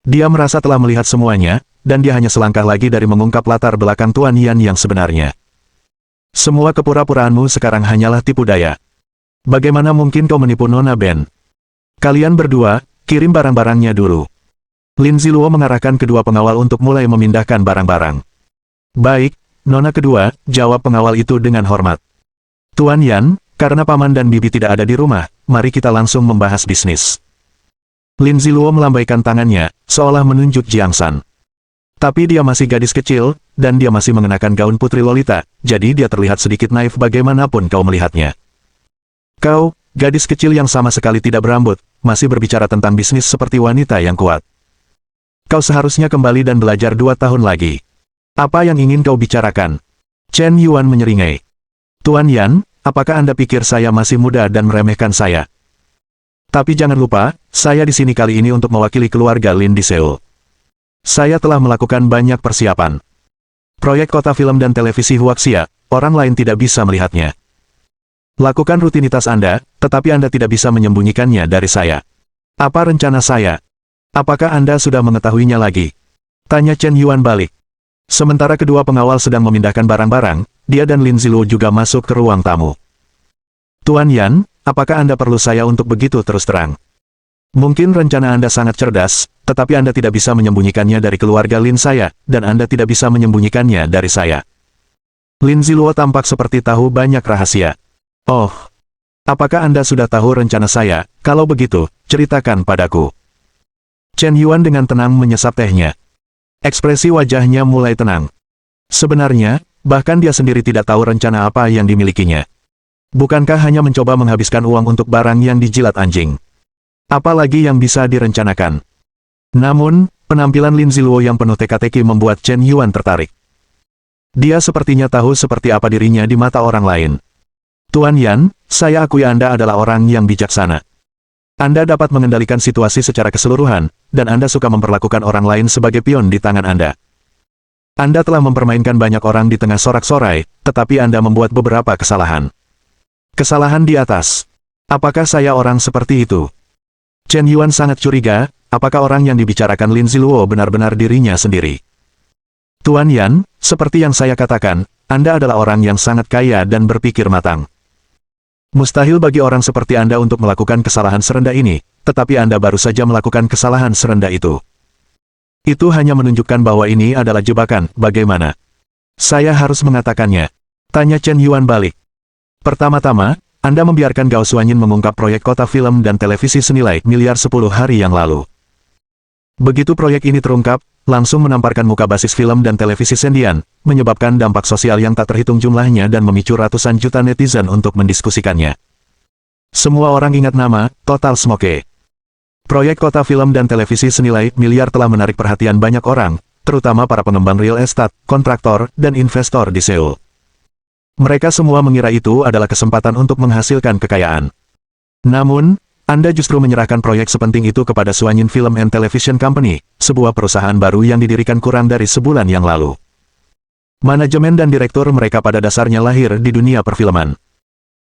Dia merasa telah melihat semuanya, dan dia hanya selangkah lagi dari mengungkap latar belakang Tuan Yan yang sebenarnya. Semua kepura-puraanmu sekarang hanyalah tipu daya. Bagaimana mungkin kau menipu Nona Ben? Kalian berdua, kirim barang-barangnya dulu. Lin Ziluo mengarahkan kedua pengawal untuk mulai memindahkan barang-barang. Baik, Nona kedua, jawab pengawal itu dengan hormat. Tuan Yan, karena paman dan bibi tidak ada di rumah, mari kita langsung membahas bisnis. Lin Ziluo melambaikan tangannya, seolah menunjuk Jiang San. Tapi dia masih gadis kecil, dan dia masih mengenakan gaun putri Lolita, jadi dia terlihat sedikit naif bagaimanapun kau melihatnya. Kau, gadis kecil yang sama sekali tidak berambut, masih berbicara tentang bisnis seperti wanita yang kuat. Kau seharusnya kembali dan belajar 2 tahun lagi. Apa yang ingin kau bicarakan? Chen Yuan menyeringai. Tuan Yan, apakah Anda pikir saya masih muda dan meremehkan saya? Tapi jangan lupa, saya di sini kali ini untuk mewakili keluarga Lin di Seoul. Saya telah melakukan banyak persiapan. Proyek kota film dan televisi Huaxia, orang lain tidak bisa melihatnya. Lakukan rutinitas Anda, tetapi Anda tidak bisa menyembunyikannya dari saya. Apa rencana saya? Apakah Anda sudah mengetahuinya lagi? Tanya Chen Yuan balik. Sementara kedua pengawal sedang memindahkan barang-barang, dia dan Lin Ziluo juga masuk ke ruang tamu. Tuan Yan, apakah Anda perlu saya untuk begitu terus terang? Mungkin rencana Anda sangat cerdas, tetapi Anda tidak bisa menyembunyikannya dari keluarga Lin saya, dan Anda tidak bisa menyembunyikannya dari saya. Lin Ziluo tampak seperti tahu banyak rahasia. Oh, apakah Anda sudah tahu rencana saya? Kalau begitu, ceritakan padaku. Chen Yuan dengan tenang menyesap tehnya. Ekspresi wajahnya mulai tenang. Sebenarnya, bahkan dia sendiri tidak tahu rencana apa yang dimilikinya. Bukankah hanya mencoba menghabiskan uang untuk barang yang dijilat anjing? Apalagi yang bisa direncanakan? Namun, penampilan Lin Ziluo yang penuh teka-teki membuat Chen Yuan tertarik. Dia sepertinya tahu seperti apa dirinya di mata orang lain. Tuan Yan, saya akui Anda adalah orang yang bijaksana. Anda dapat mengendalikan situasi secara keseluruhan, dan Anda suka memperlakukan orang lain sebagai pion di tangan Anda. Anda telah mempermainkan banyak orang di tengah sorak-sorai, tetapi Anda membuat beberapa kesalahan. Kesalahan di atas. Apakah saya orang seperti itu? Chen Yuan sangat curiga, apakah orang yang dibicarakan Lin Ziluo benar-benar dirinya sendiri. Tuan Yan, seperti yang saya katakan, Anda adalah orang yang sangat kaya dan berpikir matang. Mustahil bagi orang seperti Anda untuk melakukan kesalahan serendah ini, tetapi Anda baru saja melakukan kesalahan serendah itu. Itu hanya menunjukkan bahwa ini adalah jebakan, bagaimana? Saya harus mengatakannya. Tanya Chen Yuan balik. Pertama-tama, Anda membiarkan Gao Xuanyin mengungkap proyek kota film dan televisi senilai miliar 10 hari yang lalu. Begitu proyek ini terungkap, langsung menamparkan muka basis film dan televisi Sendian, menyebabkan dampak sosial yang tak terhitung jumlahnya dan memicu ratusan juta netizen untuk mendiskusikannya. Semua orang ingat nama Total Smoke. Proyek kota film dan televisi senilai miliar telah menarik perhatian banyak orang, terutama para pengembang real estate, kontraktor, dan investor di Seoul. Mereka semua mengira itu adalah kesempatan untuk menghasilkan kekayaan. Namun, Anda justru menyerahkan proyek sepenting itu kepada Xuanyin Film and Television Company, sebuah perusahaan baru yang didirikan kurang dari sebulan yang lalu. Manajemen dan direktur mereka pada dasarnya lahir di dunia perfilman.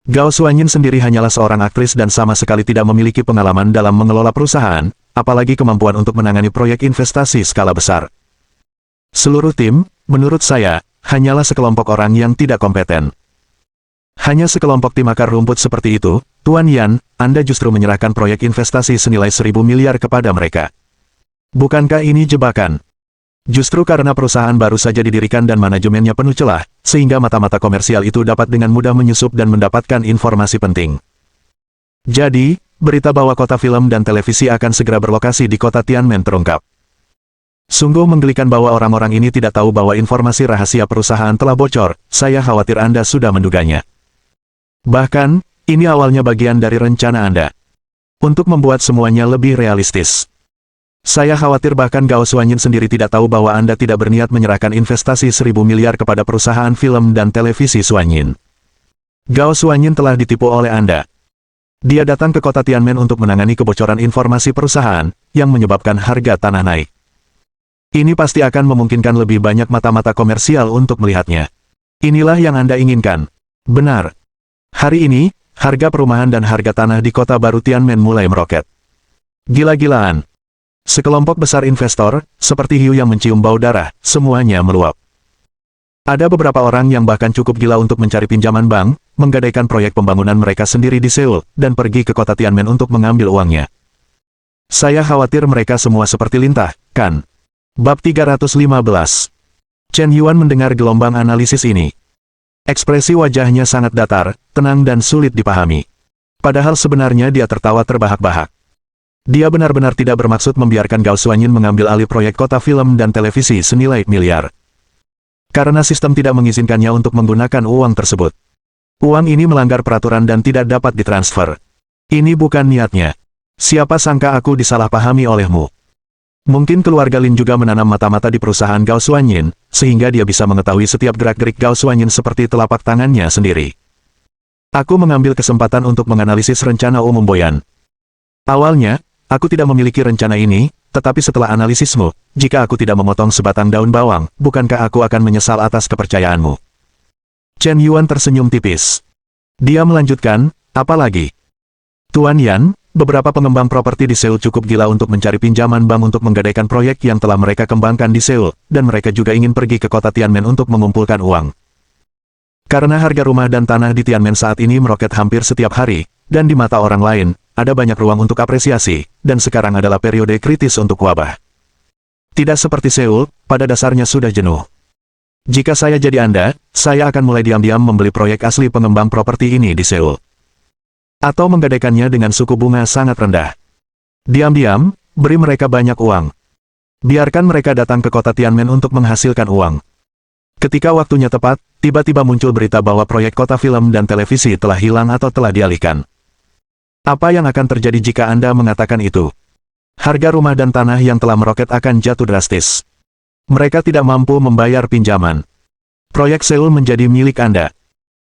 Gao Xuanyin sendiri hanyalah seorang aktris dan sama sekali tidak memiliki pengalaman dalam mengelola perusahaan, apalagi kemampuan untuk menangani proyek investasi skala besar. Seluruh tim, menurut saya, hanyalah sekelompok orang yang tidak kompeten. Hanya sekelompok tim akar rumput seperti itu, Tuan Yan, Anda justru menyerahkan proyek investasi senilai 1.000 miliar kepada mereka. Bukankah ini jebakan? Justru karena perusahaan baru saja didirikan dan manajemennya penuh celah, sehingga mata-mata komersial itu dapat dengan mudah menyusup dan mendapatkan informasi penting. Jadi, berita bahwa kota film dan televisi akan segera berlokasi di kota Tianmen terungkap. Sungguh menggelikan bahwa orang-orang ini tidak tahu bahwa informasi rahasia perusahaan telah bocor, saya khawatir Anda sudah menduganya. Bahkan, ini awalnya bagian dari rencana Anda. Untuk membuat semuanya lebih realistis. Saya khawatir bahkan Gao Xuanyin sendiri tidak tahu bahwa Anda tidak berniat menyerahkan investasi 1.000 miliar kepada perusahaan film dan televisi Xuanyin. Gao Xuanyin telah ditipu oleh Anda. Dia datang ke kota Tianmen untuk menangani kebocoran informasi perusahaan, yang menyebabkan harga tanah naik. Ini pasti akan memungkinkan lebih banyak mata-mata komersial untuk melihatnya. Inilah yang Anda inginkan. Benar. Hari ini, harga perumahan dan harga tanah di kota baru Tianmen mulai meroket. Gila-gilaan. Sekelompok besar investor, seperti hiu yang mencium bau darah, semuanya meluap. Ada beberapa orang yang bahkan cukup gila untuk mencari pinjaman bank, menggadaikan proyek pembangunan mereka sendiri di Seoul, dan pergi ke kota Tianmen untuk mengambil uangnya. Saya khawatir mereka semua seperti lintah, kan? Bab 315. Chen Yuan mendengar gelombang analisis ini. Ekspresi wajahnya sangat datar, tenang dan sulit dipahami. Padahal sebenarnya dia tertawa terbahak-bahak. Dia benar-benar tidak bermaksud membiarkan Gao Xuanyin mengambil alih proyek kota film dan televisi senilai miliar. Karena sistem tidak mengizinkannya untuk menggunakan uang tersebut. Uang ini melanggar peraturan dan tidak dapat ditransfer. Ini bukan niatnya. Siapa sangka aku disalahpahami olehmu. Mungkin keluarga Lin juga menanam mata-mata di perusahaan Gao Xuanyin, sehingga dia bisa mengetahui setiap gerak-gerik Gao Xuanyin seperti telapak tangannya sendiri. Aku mengambil kesempatan untuk menganalisis rencana umum Boyan. Awalnya, aku tidak memiliki rencana ini, tetapi setelah analisismu, jika aku tidak memotong sebatang daun bawang, bukankah aku akan menyesal atas kepercayaanmu? Chen Yuan tersenyum tipis. Dia melanjutkan, apalagi? Tuan Yan, beberapa pengembang properti di Seoul cukup gila untuk mencari pinjaman bank untuk menggadaikan proyek yang telah mereka kembangkan di Seoul, dan mereka juga ingin pergi ke kota Tianmen untuk mengumpulkan uang. Karena harga rumah dan tanah di Tianmen saat ini meroket hampir setiap hari, dan di mata orang lain, ada banyak ruang untuk apresiasi, dan sekarang adalah periode kritis untuk wabah. Tidak seperti Seoul, pada dasarnya sudah jenuh. Jika saya jadi Anda, saya akan mulai diam-diam membeli proyek asli pengembang properti ini di Seoul. Atau menggadaikannya dengan suku bunga sangat rendah. Diam-diam, beri mereka banyak uang. Biarkan mereka datang ke kota Tianmen untuk menghasilkan uang. Ketika waktunya tepat, tiba-tiba muncul berita bahwa proyek kota film dan televisi telah hilang atau telah dialihkan. Apa yang akan terjadi jika Anda mengatakan itu? Harga rumah dan tanah yang telah meroket akan jatuh drastis. Mereka tidak mampu membayar pinjaman. Proyek Seoul menjadi milik Anda.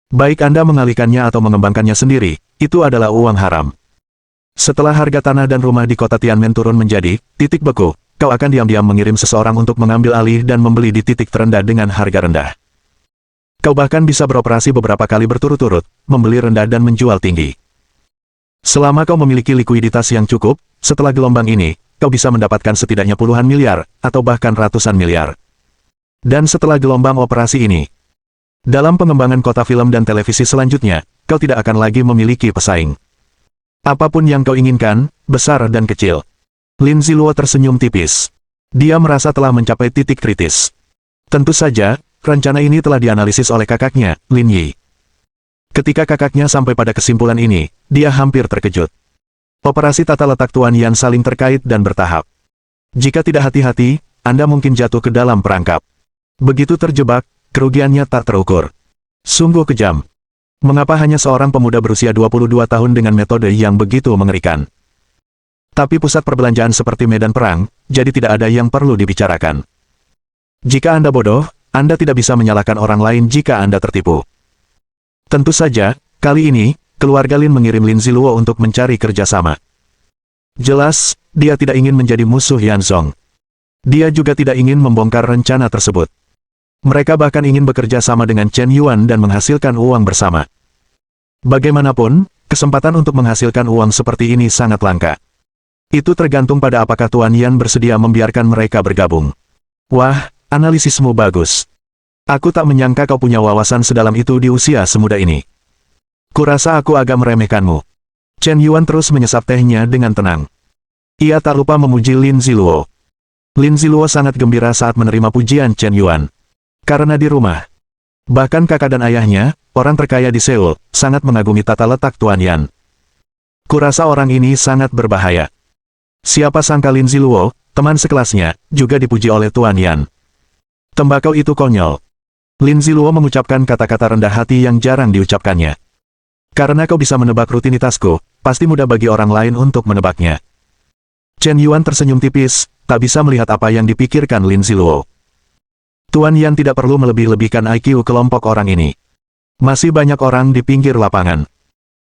Baik Anda mengalihkannya atau mengembangkannya sendiri, itu adalah uang haram. Setelah harga tanah dan rumah di kota Tianmen turun menjadi titik beku, kau akan diam-diam mengirim seseorang untuk mengambil alih dan membeli di titik terendah dengan harga rendah. Kau bahkan bisa beroperasi beberapa kali berturut-turut, membeli rendah dan menjual tinggi. Selama kau memiliki likuiditas yang cukup, setelah gelombang ini, kau bisa mendapatkan setidaknya puluhan miliar, atau bahkan ratusan miliar. Dan setelah gelombang operasi ini, dalam pengembangan kota film dan televisi selanjutnya, kau tidak akan lagi memiliki pesaing. Apapun yang kau inginkan, besar dan kecil. Lin Ziluo tersenyum tipis. Dia merasa telah mencapai titik kritis. Tentu saja, rencana ini telah dianalisis oleh kakaknya, Lin Yi. Ketika kakaknya sampai pada kesimpulan ini, dia hampir terkejut. Operasi tata letak Tuan Yan saling terkait dan bertahap. Jika tidak hati-hati, Anda mungkin jatuh ke dalam perangkap. Begitu terjebak, kerugiannya tak terukur. Sungguh kejam. Mengapa hanya seorang pemuda berusia 22 tahun dengan metode yang begitu mengerikan? Tapi pusat perbelanjaan seperti medan perang, jadi tidak ada yang perlu dibicarakan. Jika Anda bodoh, Anda tidak bisa menyalahkan orang lain jika Anda tertipu. Tentu saja, kali ini, keluarga Lin mengirim Lin Ziluo untuk mencari kerjasama. Jelas, dia tidak ingin menjadi musuh Yanzong. Dia juga tidak ingin membongkar rencana tersebut. Mereka bahkan ingin bekerja sama dengan Chen Yuan dan menghasilkan uang bersama. Bagaimanapun, kesempatan untuk menghasilkan uang seperti ini sangat langka. Itu tergantung pada apakah Tuan Yan bersedia membiarkan mereka bergabung. Wah, analisismu bagus. Aku tak menyangka kau punya wawasan sedalam itu di usia semuda ini. Kurasa aku agak meremehkanmu. Chen Yuan terus menyesap tehnya dengan tenang. Ia tak lupa memuji Lin Ziluo. Lin Ziluo sangat gembira saat menerima pujian Chen Yuan. Karena di rumah, bahkan kakak dan ayahnya, orang terkaya di Seoul, sangat mengagumi tata letak Tuan Yan. Kurasa orang ini sangat berbahaya. Siapa sangka Lin Ziluo, teman sekelasnya, juga dipuji oleh Tuan Yan. Tembakau itu konyol. Lin Ziluo mengucapkan kata-kata rendah hati yang jarang diucapkannya. Karena kau bisa menebak rutinitasku, pasti mudah bagi orang lain untuk menebaknya. Chen Yuan tersenyum tipis, tak bisa melihat apa yang dipikirkan Lin Ziluo. Tuan Yan tidak perlu melebih-lebihkan IQ kelompok orang ini. Masih banyak orang di pinggir lapangan.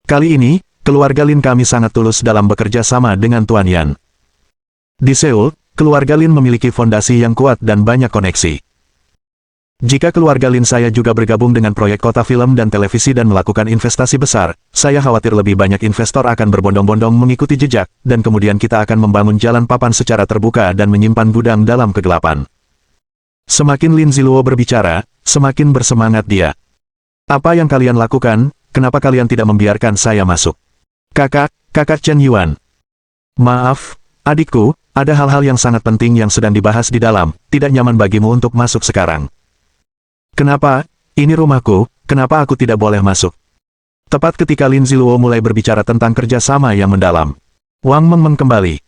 Kali ini, keluarga Lin kami sangat tulus dalam bekerja sama dengan Tuan Yan. Di Seoul, keluarga Lin memiliki fondasi yang kuat dan banyak koneksi. Jika keluarga Lin saya juga bergabung dengan proyek kota film dan televisi dan melakukan investasi besar, saya khawatir lebih banyak investor akan berbondong-bondong mengikuti jejak, dan kemudian kita akan membangun jalan papan secara terbuka dan menyimpan gudang dalam kegelapan. Semakin Lin Ziluo berbicara, semakin bersemangat dia. Apa yang kalian lakukan, kenapa kalian tidak membiarkan saya masuk? Kakak Chen Yuan. Maaf, adikku, ada hal-hal yang sangat penting yang sedang dibahas di dalam, tidak nyaman bagimu untuk masuk sekarang. Kenapa? Ini rumahku, kenapa aku tidak boleh masuk? Tepat ketika Lin Ziluo mulai berbicara tentang kerjasama yang mendalam, Wang Mengmeng kembali.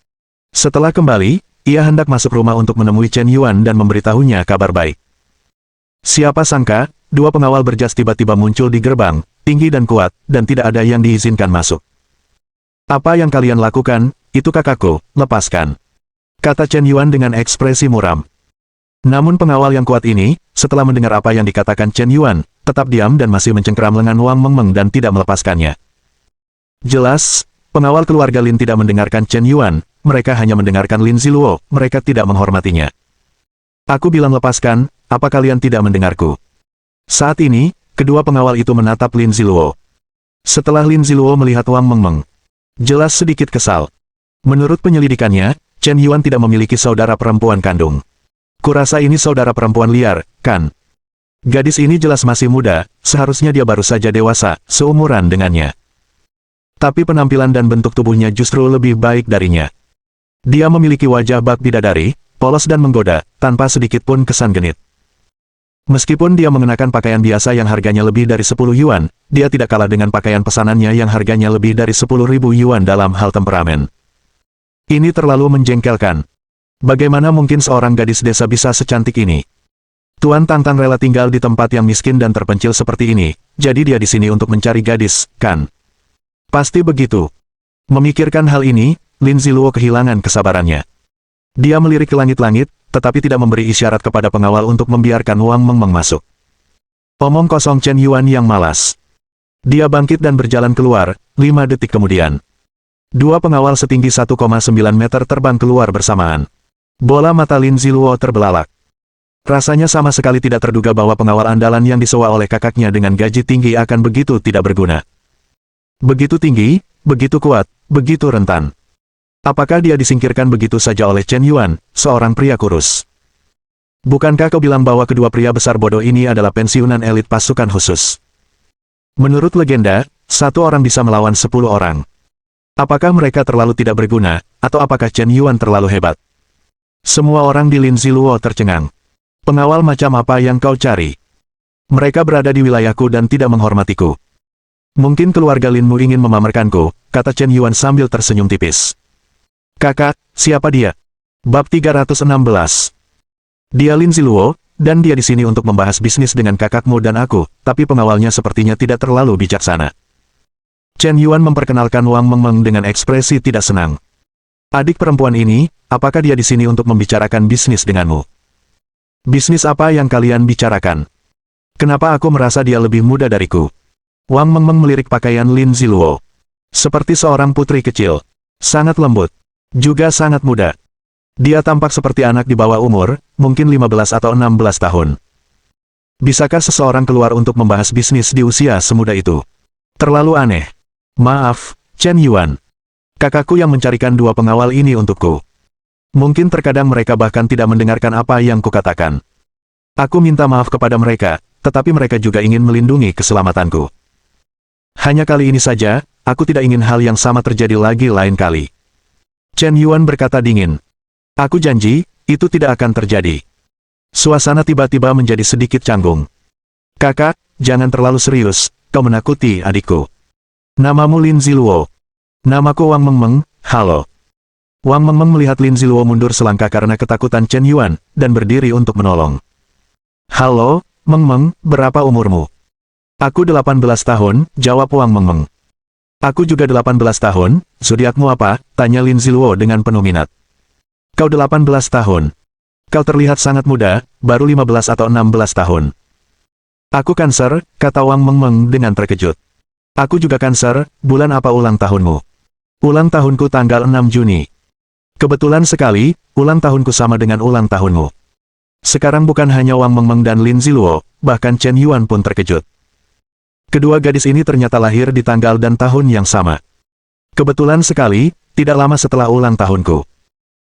Setelah kembali, ia hendak masuk rumah untuk menemui Chen Yuan dan memberitahunya kabar baik. Siapa sangka, dua pengawal berjas tiba-tiba muncul di gerbang, tinggi dan kuat, dan tidak ada yang diizinkan masuk. Apa yang kalian lakukan, itu kakakku, lepaskan. Kata Chen Yuan dengan ekspresi muram. Namun pengawal yang kuat ini, setelah mendengar apa yang dikatakan Chen Yuan, tetap diam dan masih mencengkeram lengan Wang Mengmeng dan tidak melepaskannya. Jelas, pengawal keluarga Lin tidak mendengarkan Chen Yuan, mereka hanya mendengarkan Lin Ziluo, mereka tidak menghormatinya. Aku bilang lepaskan, apa kalian tidak mendengarku? Saat ini, kedua pengawal itu menatap Lin Ziluo. Setelah Lin Ziluo melihat Wang Mengmeng, jelas sedikit kesal. Menurut penyelidikannya, Chen Yuan tidak memiliki saudara perempuan kandung. Kurasa ini saudara perempuan liar, kan? Gadis ini jelas masih muda, seharusnya dia baru saja dewasa, seumuran dengannya. Tapi penampilan dan bentuk tubuhnya justru lebih baik darinya. Dia memiliki wajah bak bidadari, polos dan menggoda, tanpa sedikit pun kesan genit. Meskipun dia mengenakan pakaian biasa yang harganya lebih dari 10 yuan, dia tidak kalah dengan pakaian pesanannya yang harganya lebih dari 10.000 yuan dalam hal temperamen. Ini terlalu menjengkelkan. Bagaimana mungkin seorang gadis desa bisa secantik ini? Tuan Tangtang rela tinggal di tempat yang miskin dan terpencil seperti ini, jadi dia di sini untuk mencari gadis, kan? Pasti begitu. Memikirkan hal ini, Lin Ziluo kehilangan kesabarannya. Dia melirik ke langit-langit, tetapi tidak memberi isyarat kepada pengawal untuk membiarkan Wang Mengmeng masuk. Omong kosong Chen Yuan yang malas. Dia bangkit dan berjalan keluar, 5 detik kemudian. Dua pengawal setinggi 1,9 meter terbang keluar bersamaan. Bola mata Lin Ziluo terbelalak. Rasanya sama sekali tidak terduga bahwa pengawal andalan yang disewa oleh kakaknya dengan gaji tinggi akan begitu tidak berguna. Begitu tinggi, begitu kuat, begitu rentan. Apakah dia disingkirkan begitu saja oleh Chen Yuan, seorang pria kurus? Bukankah kau bilang bahwa kedua pria besar bodoh ini adalah pensiunan elit pasukan khusus? Menurut legenda, satu orang bisa melawan 10 orang. Apakah mereka terlalu tidak berguna, atau apakah Chen Yuan terlalu hebat? Semua orang di Lin Ziluo tercengang. Pengawal macam apa yang kau cari? Mereka berada di wilayahku dan tidak menghormatiku. Mungkin keluarga Linmu ingin memamerkanku, kata Chen Yuan sambil tersenyum tipis. Kakak, siapa dia? Bab 316. Dia Lin Ziluo, dan dia di sini untuk membahas bisnis dengan kakakmu dan aku, tapi pengawalnya sepertinya tidak terlalu bijaksana. Chen Yuan memperkenalkan Wang Mengmeng dengan ekspresi tidak senang. Adik perempuan ini, apakah dia di sini untuk membicarakan bisnis denganmu? Bisnis apa yang kalian bicarakan? Kenapa aku merasa dia lebih muda dariku? Wang Mengmeng melirik pakaian Lin Ziluo. Seperti seorang putri kecil. Sangat lembut. Juga sangat muda. Dia tampak seperti anak di bawah umur, mungkin 15 atau 16 tahun. Bisakah seseorang keluar untuk membahas bisnis di usia semuda itu? Terlalu aneh. Maaf, Chen Yuan. Kakakku yang mencarikan dua pengawal ini untukku. Mungkin terkadang mereka bahkan tidak mendengarkan apa yang kukatakan. Aku minta maaf kepada mereka, tetapi mereka juga ingin melindungi keselamatanku. Hanya kali ini saja, aku tidak ingin hal yang sama terjadi lagi lain kali. Chen Yuan berkata dingin. Aku janji, itu tidak akan terjadi. Suasana tiba-tiba menjadi sedikit canggung. Kakak, jangan terlalu serius, kau menakuti adikku. Namamu Lin Ziluo. Namaku Wang Mengmeng, halo. Wang Mengmeng melihat Lin Ziluo mundur selangkah karena ketakutan Chen Yuan, dan berdiri untuk menolong. Halo, Mengmeng, berapa umurmu? Aku 18 tahun, jawab Wang Mengmeng. Aku juga 18 tahun, zodiakmu apa? Tanya Lin Ziluo dengan penuh minat. Kau 18 tahun. Kau terlihat sangat muda, baru 15 atau 16 tahun. Aku Cancer, kata Wang Mengmeng dengan terkejut. Aku juga Cancer, bulan apa ulang tahunmu? Ulang tahunku tanggal 6 Juni. Kebetulan sekali, ulang tahunku sama dengan ulang tahunmu. Sekarang bukan hanya Wang Mengmeng dan Lin Ziluo, bahkan Chen Yuan pun terkejut. Kedua gadis ini ternyata lahir di tanggal dan tahun yang sama. Kebetulan sekali, tidak lama setelah ulang tahunku.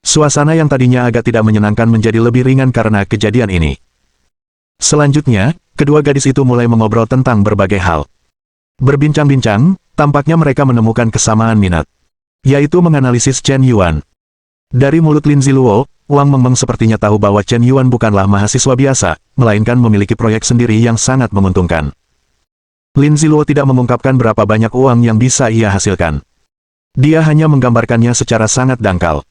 Suasana yang tadinya agak tidak menyenangkan menjadi lebih ringan karena kejadian ini. Selanjutnya, kedua gadis itu mulai mengobrol tentang berbagai hal. Berbincang-bincang, tampaknya mereka menemukan kesamaan minat, yaitu menganalisis Chen Yuan. Dari mulut Lin Ziluo, Wang Mengmeng sepertinya tahu bahwa Chen Yuan bukanlah mahasiswa biasa, melainkan memiliki proyek sendiri yang sangat menguntungkan. Lin Ziluo tidak mengungkapkan berapa banyak uang yang bisa ia hasilkan. Dia hanya menggambarkannya secara sangat dangkal.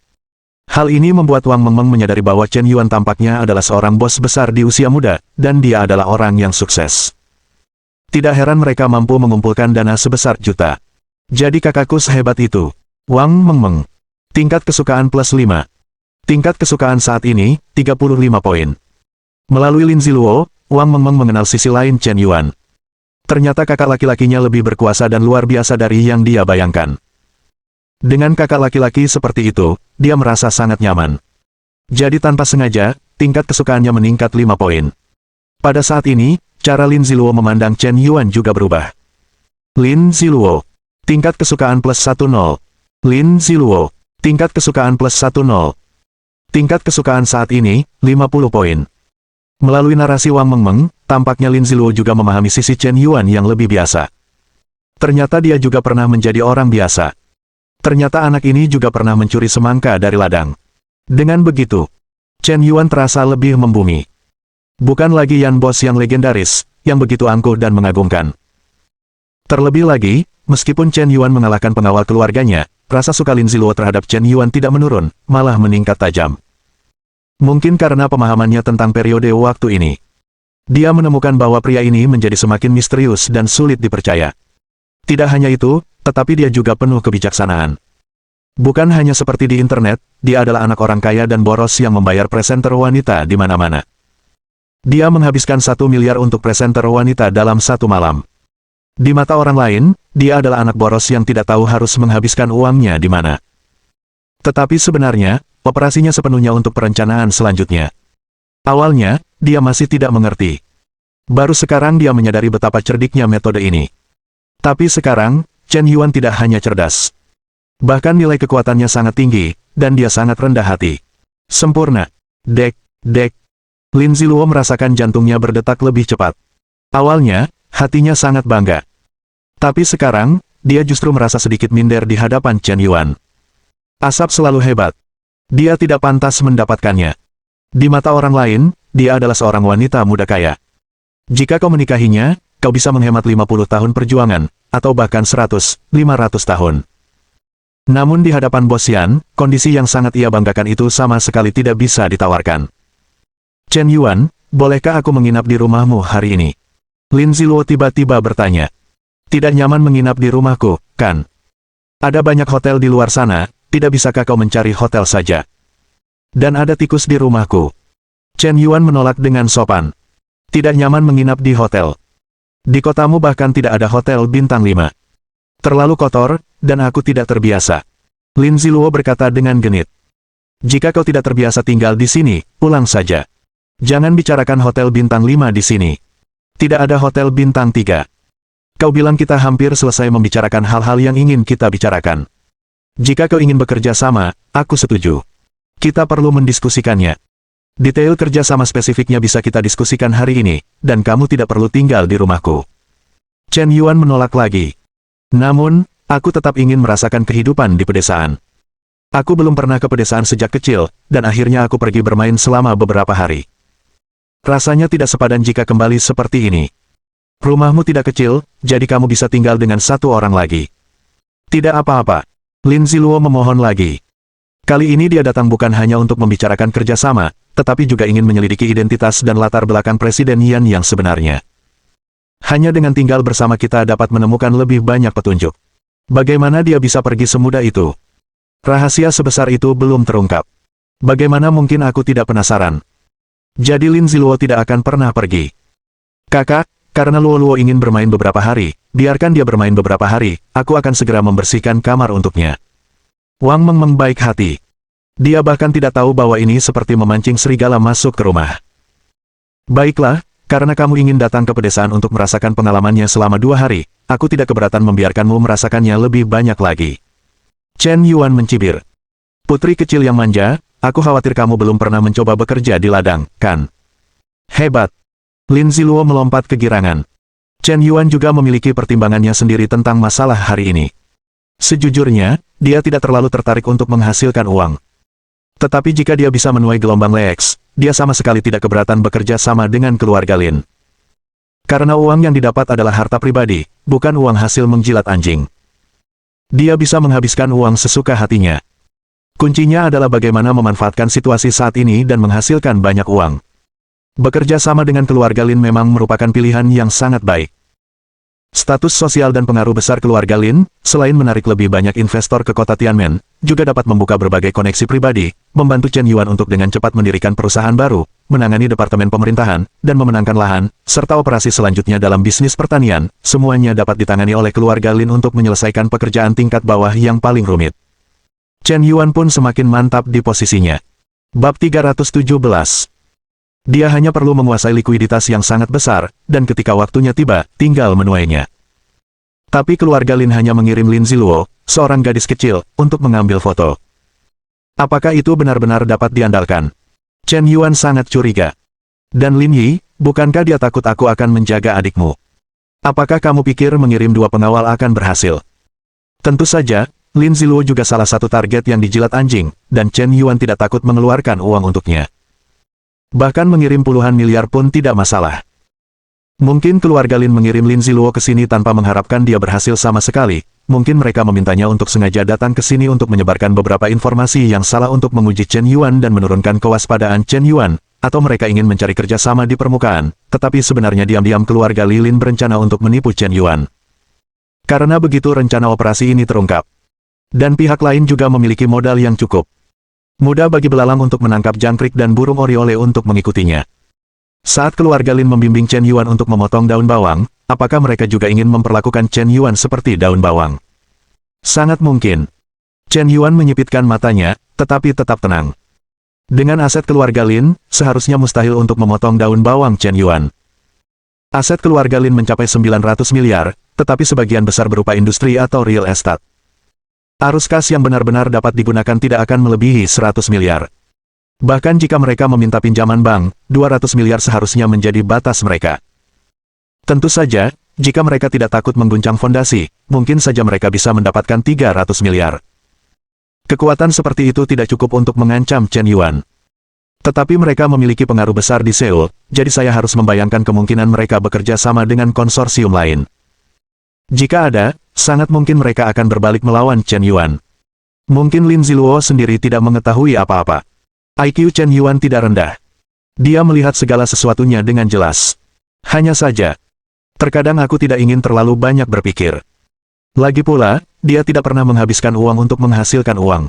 Hal ini membuat Wang Mengmeng menyadari bahwa Chen Yuan tampaknya adalah seorang bos besar di usia muda, dan dia adalah orang yang sukses. Tidak heran mereka mampu mengumpulkan dana sebesar juta. Jadi kakakku sehebat itu. Wang Mengmeng. Tingkat kesukaan plus 5. Tingkat kesukaan saat ini, 35 poin. Melalui Lin Ziluo, Wang Mengmeng mengenal sisi lain Chen Yuan. Ternyata kakak laki-lakinya lebih berkuasa dan luar biasa dari yang dia bayangkan. Dengan kakak laki-laki seperti itu, dia merasa sangat nyaman. Jadi tanpa sengaja, tingkat kesukaannya meningkat 5 poin. Pada saat ini, cara Lin Ziluo memandang Chen Yuan juga berubah. Lin Ziluo. Tingkat kesukaan plus 10. Lin Ziluo. Tingkat kesukaan plus 10. Tingkat kesukaan saat ini, 50 poin. Melalui narasi Wang Mengmeng, tampaknya Lin Ziluo juga memahami sisi Chen Yuan yang lebih biasa. Ternyata dia juga pernah menjadi orang biasa. Ternyata anak ini juga pernah mencuri semangka dari ladang. Dengan begitu, Chen Yuan terasa lebih membumi. Bukan lagi Yan Bos yang legendaris, yang begitu angkuh dan mengagumkan. Terlebih lagi, meskipun Chen Yuan mengalahkan pengawal keluarganya, rasa suka Lin Ziluo terhadap Chen Yuan tidak menurun, malah meningkat tajam. Mungkin karena pemahamannya tentang periode waktu ini. Dia menemukan bahwa pria ini menjadi semakin misterius dan sulit dipercaya. Tidak hanya itu, tetapi dia juga penuh kebijaksanaan. Bukan hanya seperti di internet, dia adalah anak orang kaya dan boros yang membayar presenter wanita di mana-mana. Dia menghabiskan 1 miliar untuk presenter wanita dalam satu malam. Di mata orang lain, dia adalah anak boros yang tidak tahu harus menghabiskan uangnya di mana. Tetapi sebenarnya, operasinya sepenuhnya untuk perencanaan selanjutnya. Awalnya, dia masih tidak mengerti. Baru sekarang dia menyadari betapa cerdiknya metode ini. Tapi sekarang, Chen Yuan tidak hanya cerdas. Bahkan nilai kekuatannya sangat tinggi, dan dia sangat rendah hati. Sempurna. Dek. Lin Ziluo merasakan jantungnya berdetak lebih cepat. Awalnya, hatinya sangat bangga. Tapi sekarang, dia justru merasa sedikit minder di hadapan Chen Yuan. Asap selalu hebat. Dia tidak pantas mendapatkannya. Di mata orang lain, dia adalah seorang wanita muda kaya. Jika kau menikahinya, kau bisa menghemat 50 tahun perjuangan, atau bahkan 100, 500 tahun. Namun di hadapan Bos Yan, kondisi yang sangat ia banggakan itu sama sekali tidak bisa ditawarkan. Chen Yuan, bolehkah aku menginap di rumahmu hari ini? Lin Ziluo tiba-tiba bertanya. Tidak nyaman menginap di rumahku, kan? Ada banyak hotel di luar sana, tidak bisakah kau mencari hotel saja? Dan ada tikus di rumahku. Chen Yuan menolak dengan sopan. Tidak nyaman menginap di hotel. Di kotamu bahkan tidak ada hotel bintang 5. Terlalu kotor, dan aku tidak terbiasa. Lin Ziluo berkata dengan genit. Jika kau tidak terbiasa tinggal di sini, pulang saja. Jangan bicarakan hotel bintang 5 di sini. Tidak ada hotel bintang 3. Kau bilang kita hampir selesai membicarakan hal-hal yang ingin kita bicarakan. Jika kau ingin bekerja sama, aku setuju. Kita perlu mendiskusikannya. Detail kerja sama spesifiknya bisa kita diskusikan hari ini, dan kamu tidak perlu tinggal di rumahku. Chen Yuan menolak lagi. Namun, aku tetap ingin merasakan kehidupan di pedesaan. Aku belum pernah ke pedesaan sejak kecil, dan akhirnya aku pergi bermain selama beberapa hari. Rasanya tidak sepadan jika kembali seperti ini. Rumahmu tidak kecil, jadi kamu bisa tinggal dengan satu orang lagi. Tidak apa-apa. Lin Ziluo memohon lagi. Kali ini dia datang bukan hanya untuk membicarakan kerjasama, tetapi juga ingin menyelidiki identitas dan latar belakang Presiden Yan yang sebenarnya. Hanya dengan tinggal bersama kita dapat menemukan lebih banyak petunjuk. Bagaimana dia bisa pergi semudah itu? Rahasia sebesar itu belum terungkap. Bagaimana mungkin aku tidak penasaran? Jadi Lin Ziluo tidak akan pernah pergi. Kakak, karena Luo ingin bermain beberapa hari, biarkan dia bermain beberapa hari, aku akan segera membersihkan kamar untuknya. Wang Mengmeng baik hati. Dia bahkan tidak tahu bahwa ini seperti memancing serigala masuk ke rumah. Baiklah, karena kamu ingin datang ke pedesaan untuk merasakan pengalamannya selama 2 hari, aku tidak keberatan membiarkanmu merasakannya lebih banyak lagi. Chen Yuan mencibir. Putri kecil yang manja, aku khawatir kamu belum pernah mencoba bekerja di ladang, kan? Hebat. Lin Ziluo melompat kegirangan. Chen Yuan juga memiliki pertimbangannya sendiri tentang masalah hari ini. Sejujurnya, dia tidak terlalu tertarik untuk menghasilkan uang. Tetapi jika dia bisa menuai gelombang Lex, dia sama sekali tidak keberatan bekerja sama dengan keluarga Lin. Karena uang yang didapat adalah harta pribadi, bukan uang hasil menjilat anjing. Dia bisa menghabiskan uang sesuka hatinya. Kuncinya adalah bagaimana memanfaatkan situasi saat ini dan menghasilkan banyak uang. Bekerja sama dengan keluarga Lin memang merupakan pilihan yang sangat baik. Status sosial dan pengaruh besar keluarga Lin, selain menarik lebih banyak investor ke kota Tianmen, juga dapat membuka berbagai koneksi pribadi, membantu Chen Yuan untuk dengan cepat mendirikan perusahaan baru, menangani departemen pemerintahan, dan memenangkan lahan, serta operasi selanjutnya dalam bisnis pertanian, semuanya dapat ditangani oleh keluarga Lin untuk menyelesaikan pekerjaan tingkat bawah yang paling rumit. Chen Yuan pun semakin mantap di posisinya. Bab 317. Dia hanya perlu menguasai likuiditas yang sangat besar, dan ketika waktunya tiba, tinggal menuainya. Tapi keluarga Lin hanya mengirim Lin Ziluo, seorang gadis kecil, untuk mengambil foto. Apakah itu benar-benar dapat diandalkan? Chen Yuan sangat curiga. Dan Lin Yi, bukankah dia takut aku akan menjaga adikmu? Apakah kamu pikir mengirim 2 pengawal akan berhasil? Tentu saja, Lin Ziluo juga salah satu target yang dijilat anjing, dan Chen Yuan tidak takut mengeluarkan uang untuknya. Bahkan mengirim puluhan miliar pun tidak masalah. Mungkin keluarga Lin mengirim Lin Ziluo ke sini tanpa mengharapkan dia berhasil sama sekali, mungkin mereka memintanya untuk sengaja datang ke sini untuk menyebarkan beberapa informasi yang salah untuk menguji Chen Yuan dan menurunkan kewaspadaan Chen Yuan, atau mereka ingin mencari kerjasama di permukaan, tetapi sebenarnya diam-diam keluarga Li Lin berencana untuk menipu Chen Yuan. Karena begitu rencana operasi ini terungkap. Dan pihak lain juga memiliki modal yang cukup. Mudah bagi belalang untuk menangkap jangkrik dan burung oriole untuk mengikutinya. Saat keluarga Lin membimbing Chen Yuan untuk memotong daun bawang, apakah mereka juga ingin memperlakukan Chen Yuan seperti daun bawang? Sangat mungkin. Chen Yuan menyipitkan matanya, tetapi tetap tenang. Dengan aset keluarga Lin, seharusnya mustahil untuk memotong daun bawang Chen Yuan. Aset keluarga Lin mencapai 900 miliar, tetapi sebagian besar berupa industri atau real estate. Arus kas yang benar-benar dapat digunakan tidak akan melebihi 100 miliar. Bahkan jika mereka meminta pinjaman bank, 200 miliar seharusnya menjadi batas mereka. Tentu saja, jika mereka tidak takut mengguncang fondasi, mungkin saja mereka bisa mendapatkan 300 miliar. Kekuatan seperti itu tidak cukup untuk mengancam Chen Yuan. Tetapi mereka memiliki pengaruh besar di Seoul, jadi saya harus membayangkan kemungkinan mereka bekerja sama dengan konsorsium lain. Jika ada, sangat mungkin mereka akan berbalik melawan Chen Yuan. Mungkin Lin Ziluo sendiri tidak mengetahui apa-apa. IQ Chen Yuan tidak rendah. Dia melihat segala sesuatunya dengan jelas. Hanya saja, terkadang aku tidak ingin terlalu banyak berpikir. Lagi pula, dia tidak pernah menghabiskan uang untuk menghasilkan uang.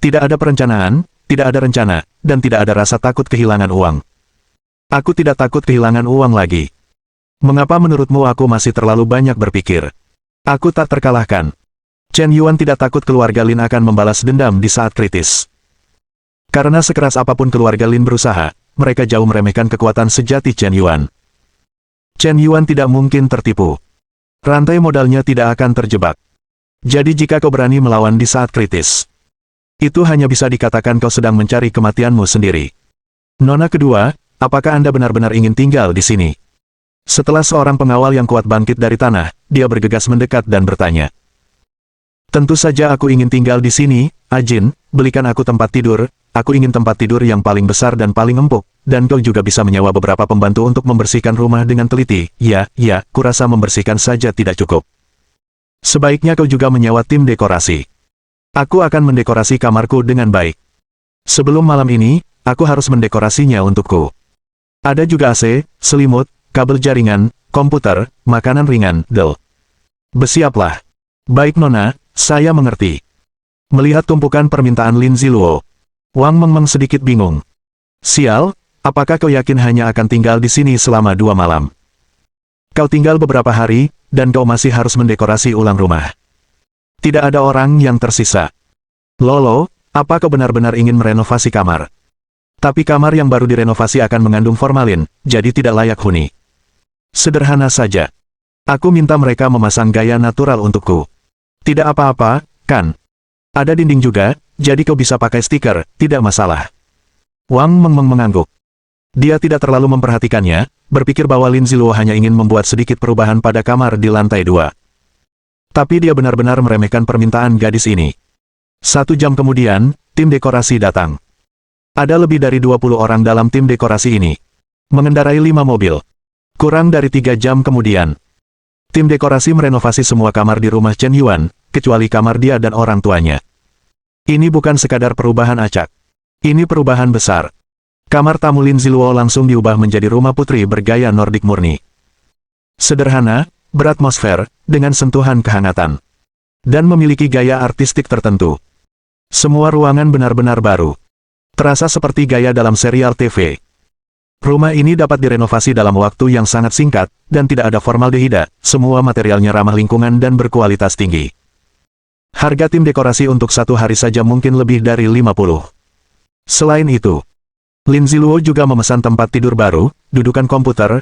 Tidak ada perencanaan, tidak ada rencana, dan tidak ada rasa takut kehilangan uang. Aku tidak takut kehilangan uang lagi. Mengapa menurutmu aku masih terlalu banyak berpikir? Aku tak terkalahkan. Chen Yuan tidak takut keluarga Lin akan membalas dendam di saat kritis. Karena sekeras apapun keluarga Lin berusaha, mereka jauh meremehkan kekuatan sejati Chen Yuan. Chen Yuan tidak mungkin tertipu. Rantai modalnya tidak akan terjebak. Jadi jika kau berani melawan di saat kritis, itu hanya bisa dikatakan kau sedang mencari kematianmu sendiri. Nona kedua, apakah Anda benar-benar ingin tinggal di sini? Setelah seorang pengawal yang kuat bangkit dari tanah, dia bergegas mendekat dan bertanya. Tentu saja aku ingin tinggal di sini, Ajin, belikan aku tempat tidur. Aku ingin tempat tidur yang paling besar dan paling empuk, dan kau juga bisa menyewa beberapa pembantu untuk membersihkan rumah dengan teliti. Ya, kurasa membersihkan saja tidak cukup. Sebaiknya kau juga menyewa tim dekorasi. Aku akan mendekorasi kamarku dengan baik. Sebelum malam ini, aku harus mendekorasinya untukku. Ada juga AC, selimut, kabel jaringan, komputer, makanan ringan, Bersiaplah. Baik Nona, saya mengerti. Melihat tumpukan permintaan Lin Ziluo, Wang Mengmeng sedikit bingung. Sial, apakah kau yakin hanya akan tinggal di sini selama 2 malam? Kau tinggal beberapa hari, dan kau masih harus mendekorasi ulang rumah. Tidak ada orang yang tersisa. Lolo, apa kau benar-benar ingin merenovasi kamar? Tapi kamar yang baru direnovasi akan mengandung formalin, jadi tidak layak huni. Sederhana saja. Aku minta mereka memasang gaya natural untukku. Tidak apa-apa, kan? Ada dinding juga, jadi kau bisa pakai stiker, tidak masalah. Wang Mengmeng mengangguk. Dia tidak terlalu memperhatikannya, berpikir bahwa Lin Ziluo hanya ingin membuat sedikit perubahan pada kamar di lantai 2. Tapi dia benar-benar meremehkan permintaan gadis ini. 1 jam kemudian, tim dekorasi datang. Ada lebih dari 20 orang dalam tim dekorasi ini. Mengendarai 5 mobil. Kurang dari 3 jam kemudian, tim dekorasi merenovasi semua kamar di rumah Chen Yuan, kecuali kamar dia dan orang tuanya. Ini bukan sekadar perubahan acak. Ini perubahan besar. Kamar tamu Lin Ziluo langsung diubah menjadi rumah putri bergaya Nordik murni. Sederhana, beratmosfer, dengan sentuhan kehangatan. Dan memiliki gaya artistik tertentu. Semua ruangan benar-benar baru. Terasa seperti gaya dalam serial TV. Rumah ini dapat direnovasi dalam waktu yang sangat singkat, dan tidak ada formaldehida, semua materialnya ramah lingkungan dan berkualitas tinggi. Harga tim dekorasi untuk 1 hari saja mungkin lebih dari 50. Selain itu, Lin Ziluo juga memesan tempat tidur baru, dudukan komputer,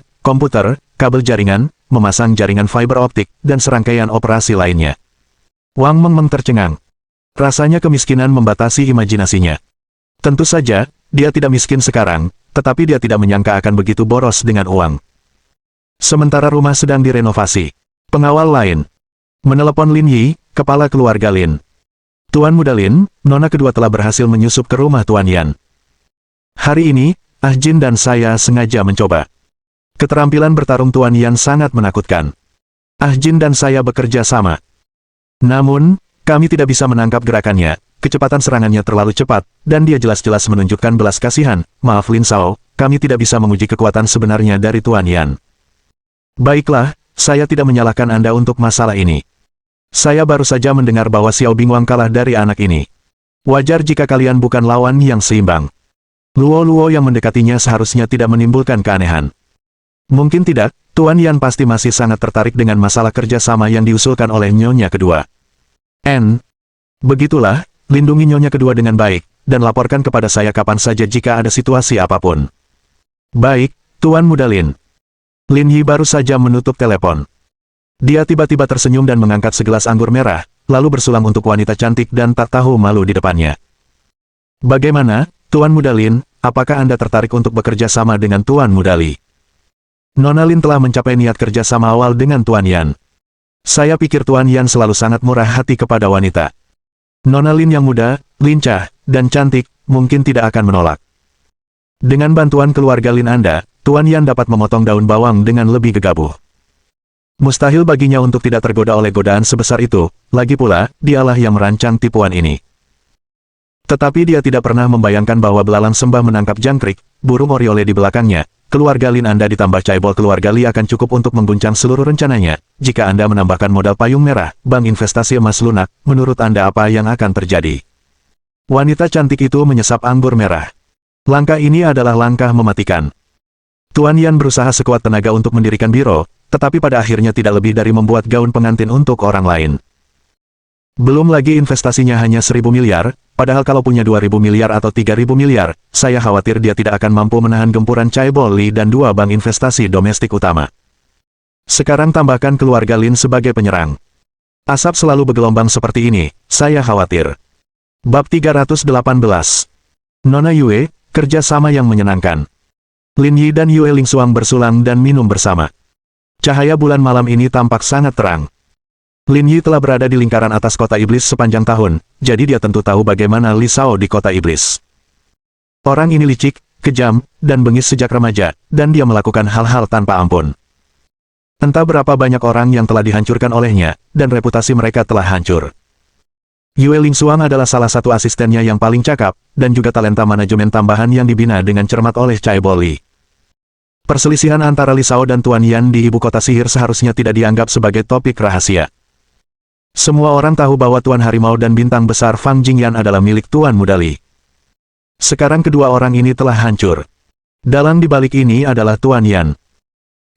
kabel jaringan, memasang jaringan fiber optik, dan serangkaian operasi lainnya. Wang Mengmeng tercengang. Rasanya kemiskinan membatasi imajinasinya. Tentu saja, dia tidak miskin sekarang, tetapi dia tidak menyangka akan begitu boros dengan uang. Sementara rumah sedang direnovasi, pengawal lain menelepon Lin Yi, kepala keluarga Lin. Tuan Muda Lin, Nona kedua telah berhasil menyusup ke rumah Tuan Yan. Hari ini, Ah Jin dan saya sengaja mencoba. Keterampilan bertarung Tuan Yan sangat menakutkan. Ah Jin dan saya bekerja sama. Namun, kami tidak bisa menangkap gerakannya. Kecepatan serangannya terlalu cepat, dan dia jelas-jelas menunjukkan belas kasihan. Maaf Lin Sao, kami tidak bisa menguji kekuatan sebenarnya dari Tuan Yan. Baiklah, saya tidak menyalahkan Anda untuk masalah ini. Saya baru saja mendengar bahwa Xiao Bingwang kalah dari anak ini. Wajar jika kalian bukan lawan yang seimbang. Luo-luo yang mendekatinya seharusnya tidak menimbulkan keanehan. Mungkin tidak, Tuan Yan pasti masih sangat tertarik dengan masalah kerjasama yang diusulkan oleh Nyonya kedua. Begitulah, lindungi Nyonya kedua dengan baik, dan laporkan kepada saya kapan saja jika ada situasi apapun. Baik, Tuan Muda Lin. Lin Yi baru saja menutup telepon. Dia tiba-tiba tersenyum dan mengangkat segelas anggur merah, lalu bersulang untuk wanita cantik dan tak tahu malu di depannya. Bagaimana, Tuan Muda Lin, apakah Anda tertarik untuk bekerja sama dengan Tuan Muda Li? Nona Lin telah mencapai niat kerja sama awal dengan Tuan Yan. Saya pikir Tuan Yan selalu sangat murah hati kepada wanita. Nona Lin yang muda, lincah, dan cantik, mungkin tidak akan menolak. Dengan bantuan keluarga Lin Anda, Tuan Yan dapat memotong daun bawang dengan lebih gegabah. Mustahil baginya untuk tidak tergoda oleh godaan sebesar itu, lagi pula, dialah yang merancang tipuan ini. Tetapi dia tidak pernah membayangkan bahwa belalang sembah menangkap jangkrik, burung oriole di belakangnya, keluarga Lin Anda ditambah caibol keluarga Li akan cukup untuk mengguncang seluruh rencananya. Jika Anda menambahkan modal payung merah, bank investasi emas lunak, menurut Anda apa yang akan terjadi? Wanita cantik itu menyesap anggur merah. Langkah ini adalah langkah mematikan. Tuan Yan berusaha sekuat tenaga untuk mendirikan biro, tetapi pada akhirnya tidak lebih dari membuat gaun pengantin untuk orang lain. Belum lagi investasinya hanya 1.000 miliar, padahal kalau punya 2.000 miliar atau 3.000 miliar, saya khawatir dia tidak akan mampu menahan gempuran caibol Li dan dua bank investasi domestik utama. Sekarang tambahkan keluarga Lin sebagai penyerang. Asap selalu bergelombang seperti ini, saya khawatir. Bab 318. Nona Yue, kerjasama yang menyenangkan. Lin Yi dan Yue Lingsuang bersulang dan minum bersama. Cahaya bulan malam ini tampak sangat terang. Lin Yi telah berada di lingkaran atas kota iblis sepanjang tahun, jadi dia tentu tahu bagaimana Li Shao di kota iblis. Orang ini licik, kejam, dan bengis sejak remaja, dan dia melakukan hal-hal tanpa ampun. Entah berapa banyak orang yang telah dihancurkan olehnya, dan reputasi mereka telah hancur. Yue Lingsuang adalah salah satu asistennya yang paling cakap, dan juga talenta manajemen tambahan yang dibina dengan cermat oleh Caibol Li. Perselisihan antara Li Shao dan Tuan Yan di ibu kota sihir seharusnya tidak dianggap sebagai topik rahasia. Semua orang tahu bahwa Tuan Harimau dan bintang besar Fang Jingyan adalah milik Tuan Muda Li. Sekarang kedua orang ini telah hancur. Dalang di balik ini adalah Tuan Yan.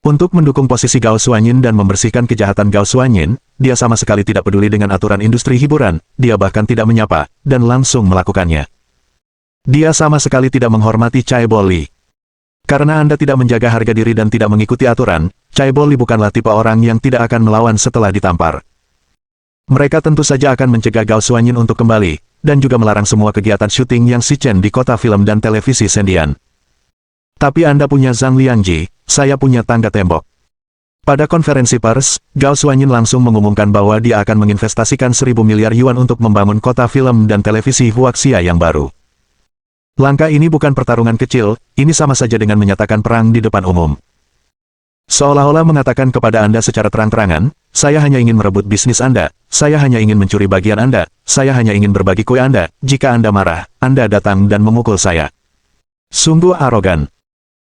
Untuk mendukung posisi Gao Xuanyin dan membersihkan kejahatan Gao Xuanyin, dia sama sekali tidak peduli dengan aturan industri hiburan, dia bahkan tidak menyapa, dan langsung melakukannya. Dia sama sekali tidak menghormati Caibol Li. Karena Anda tidak menjaga harga diri dan tidak mengikuti aturan, Caibol Li bukanlah tipe orang yang tidak akan melawan setelah ditampar. Mereka tentu saja akan mencegah Gao Xuanyin untuk kembali, dan juga melarang semua kegiatan syuting yang Shichen di kota film dan televisi Sendian. Tapi Anda punya Zhang Liangji, saya punya tangga tembok. Pada konferensi pers, Gao Xuanyin langsung mengumumkan bahwa dia akan menginvestasikan 1.000 miliar yuan untuk membangun kota film dan televisi Huaxia yang baru. Langkah ini bukan pertarungan kecil, ini sama saja dengan menyatakan perang di depan umum. Seolah-olah mengatakan kepada Anda secara terang-terangan, saya hanya ingin merebut bisnis Anda, saya hanya ingin mencuri bagian Anda, saya hanya ingin berbagi kue Anda, jika Anda marah, Anda datang dan memukul saya. Sungguh arogan.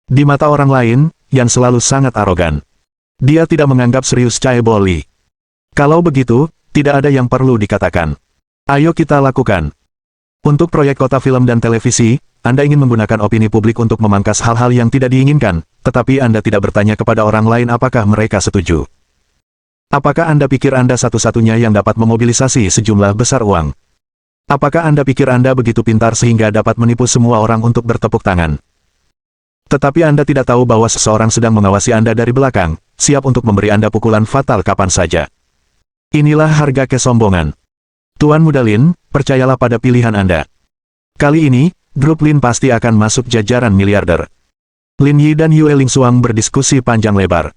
Di mata orang lain, Yan selalu sangat arogan. Dia tidak menganggap serius Caibol Li. Kalau begitu, tidak ada yang perlu dikatakan. Ayo kita lakukan. Untuk proyek kota film dan televisi, Anda ingin menggunakan opini publik untuk memangkas hal-hal yang tidak diinginkan, tetapi Anda tidak bertanya kepada orang lain apakah mereka setuju. Apakah Anda pikir Anda satu-satunya yang dapat memobilisasi sejumlah besar uang? Apakah Anda pikir Anda begitu pintar sehingga dapat menipu semua orang untuk bertepuk tangan? Tetapi Anda tidak tahu bahwa seseorang sedang mengawasi Anda dari belakang, siap untuk memberi Anda pukulan fatal kapan saja. Inilah harga kesombongan. Tuan Muda Lin, percayalah pada pilihan Anda. Kali ini, grup Lin pasti akan masuk jajaran miliarder. Lin Yi dan Yue Lingsuang berdiskusi panjang lebar.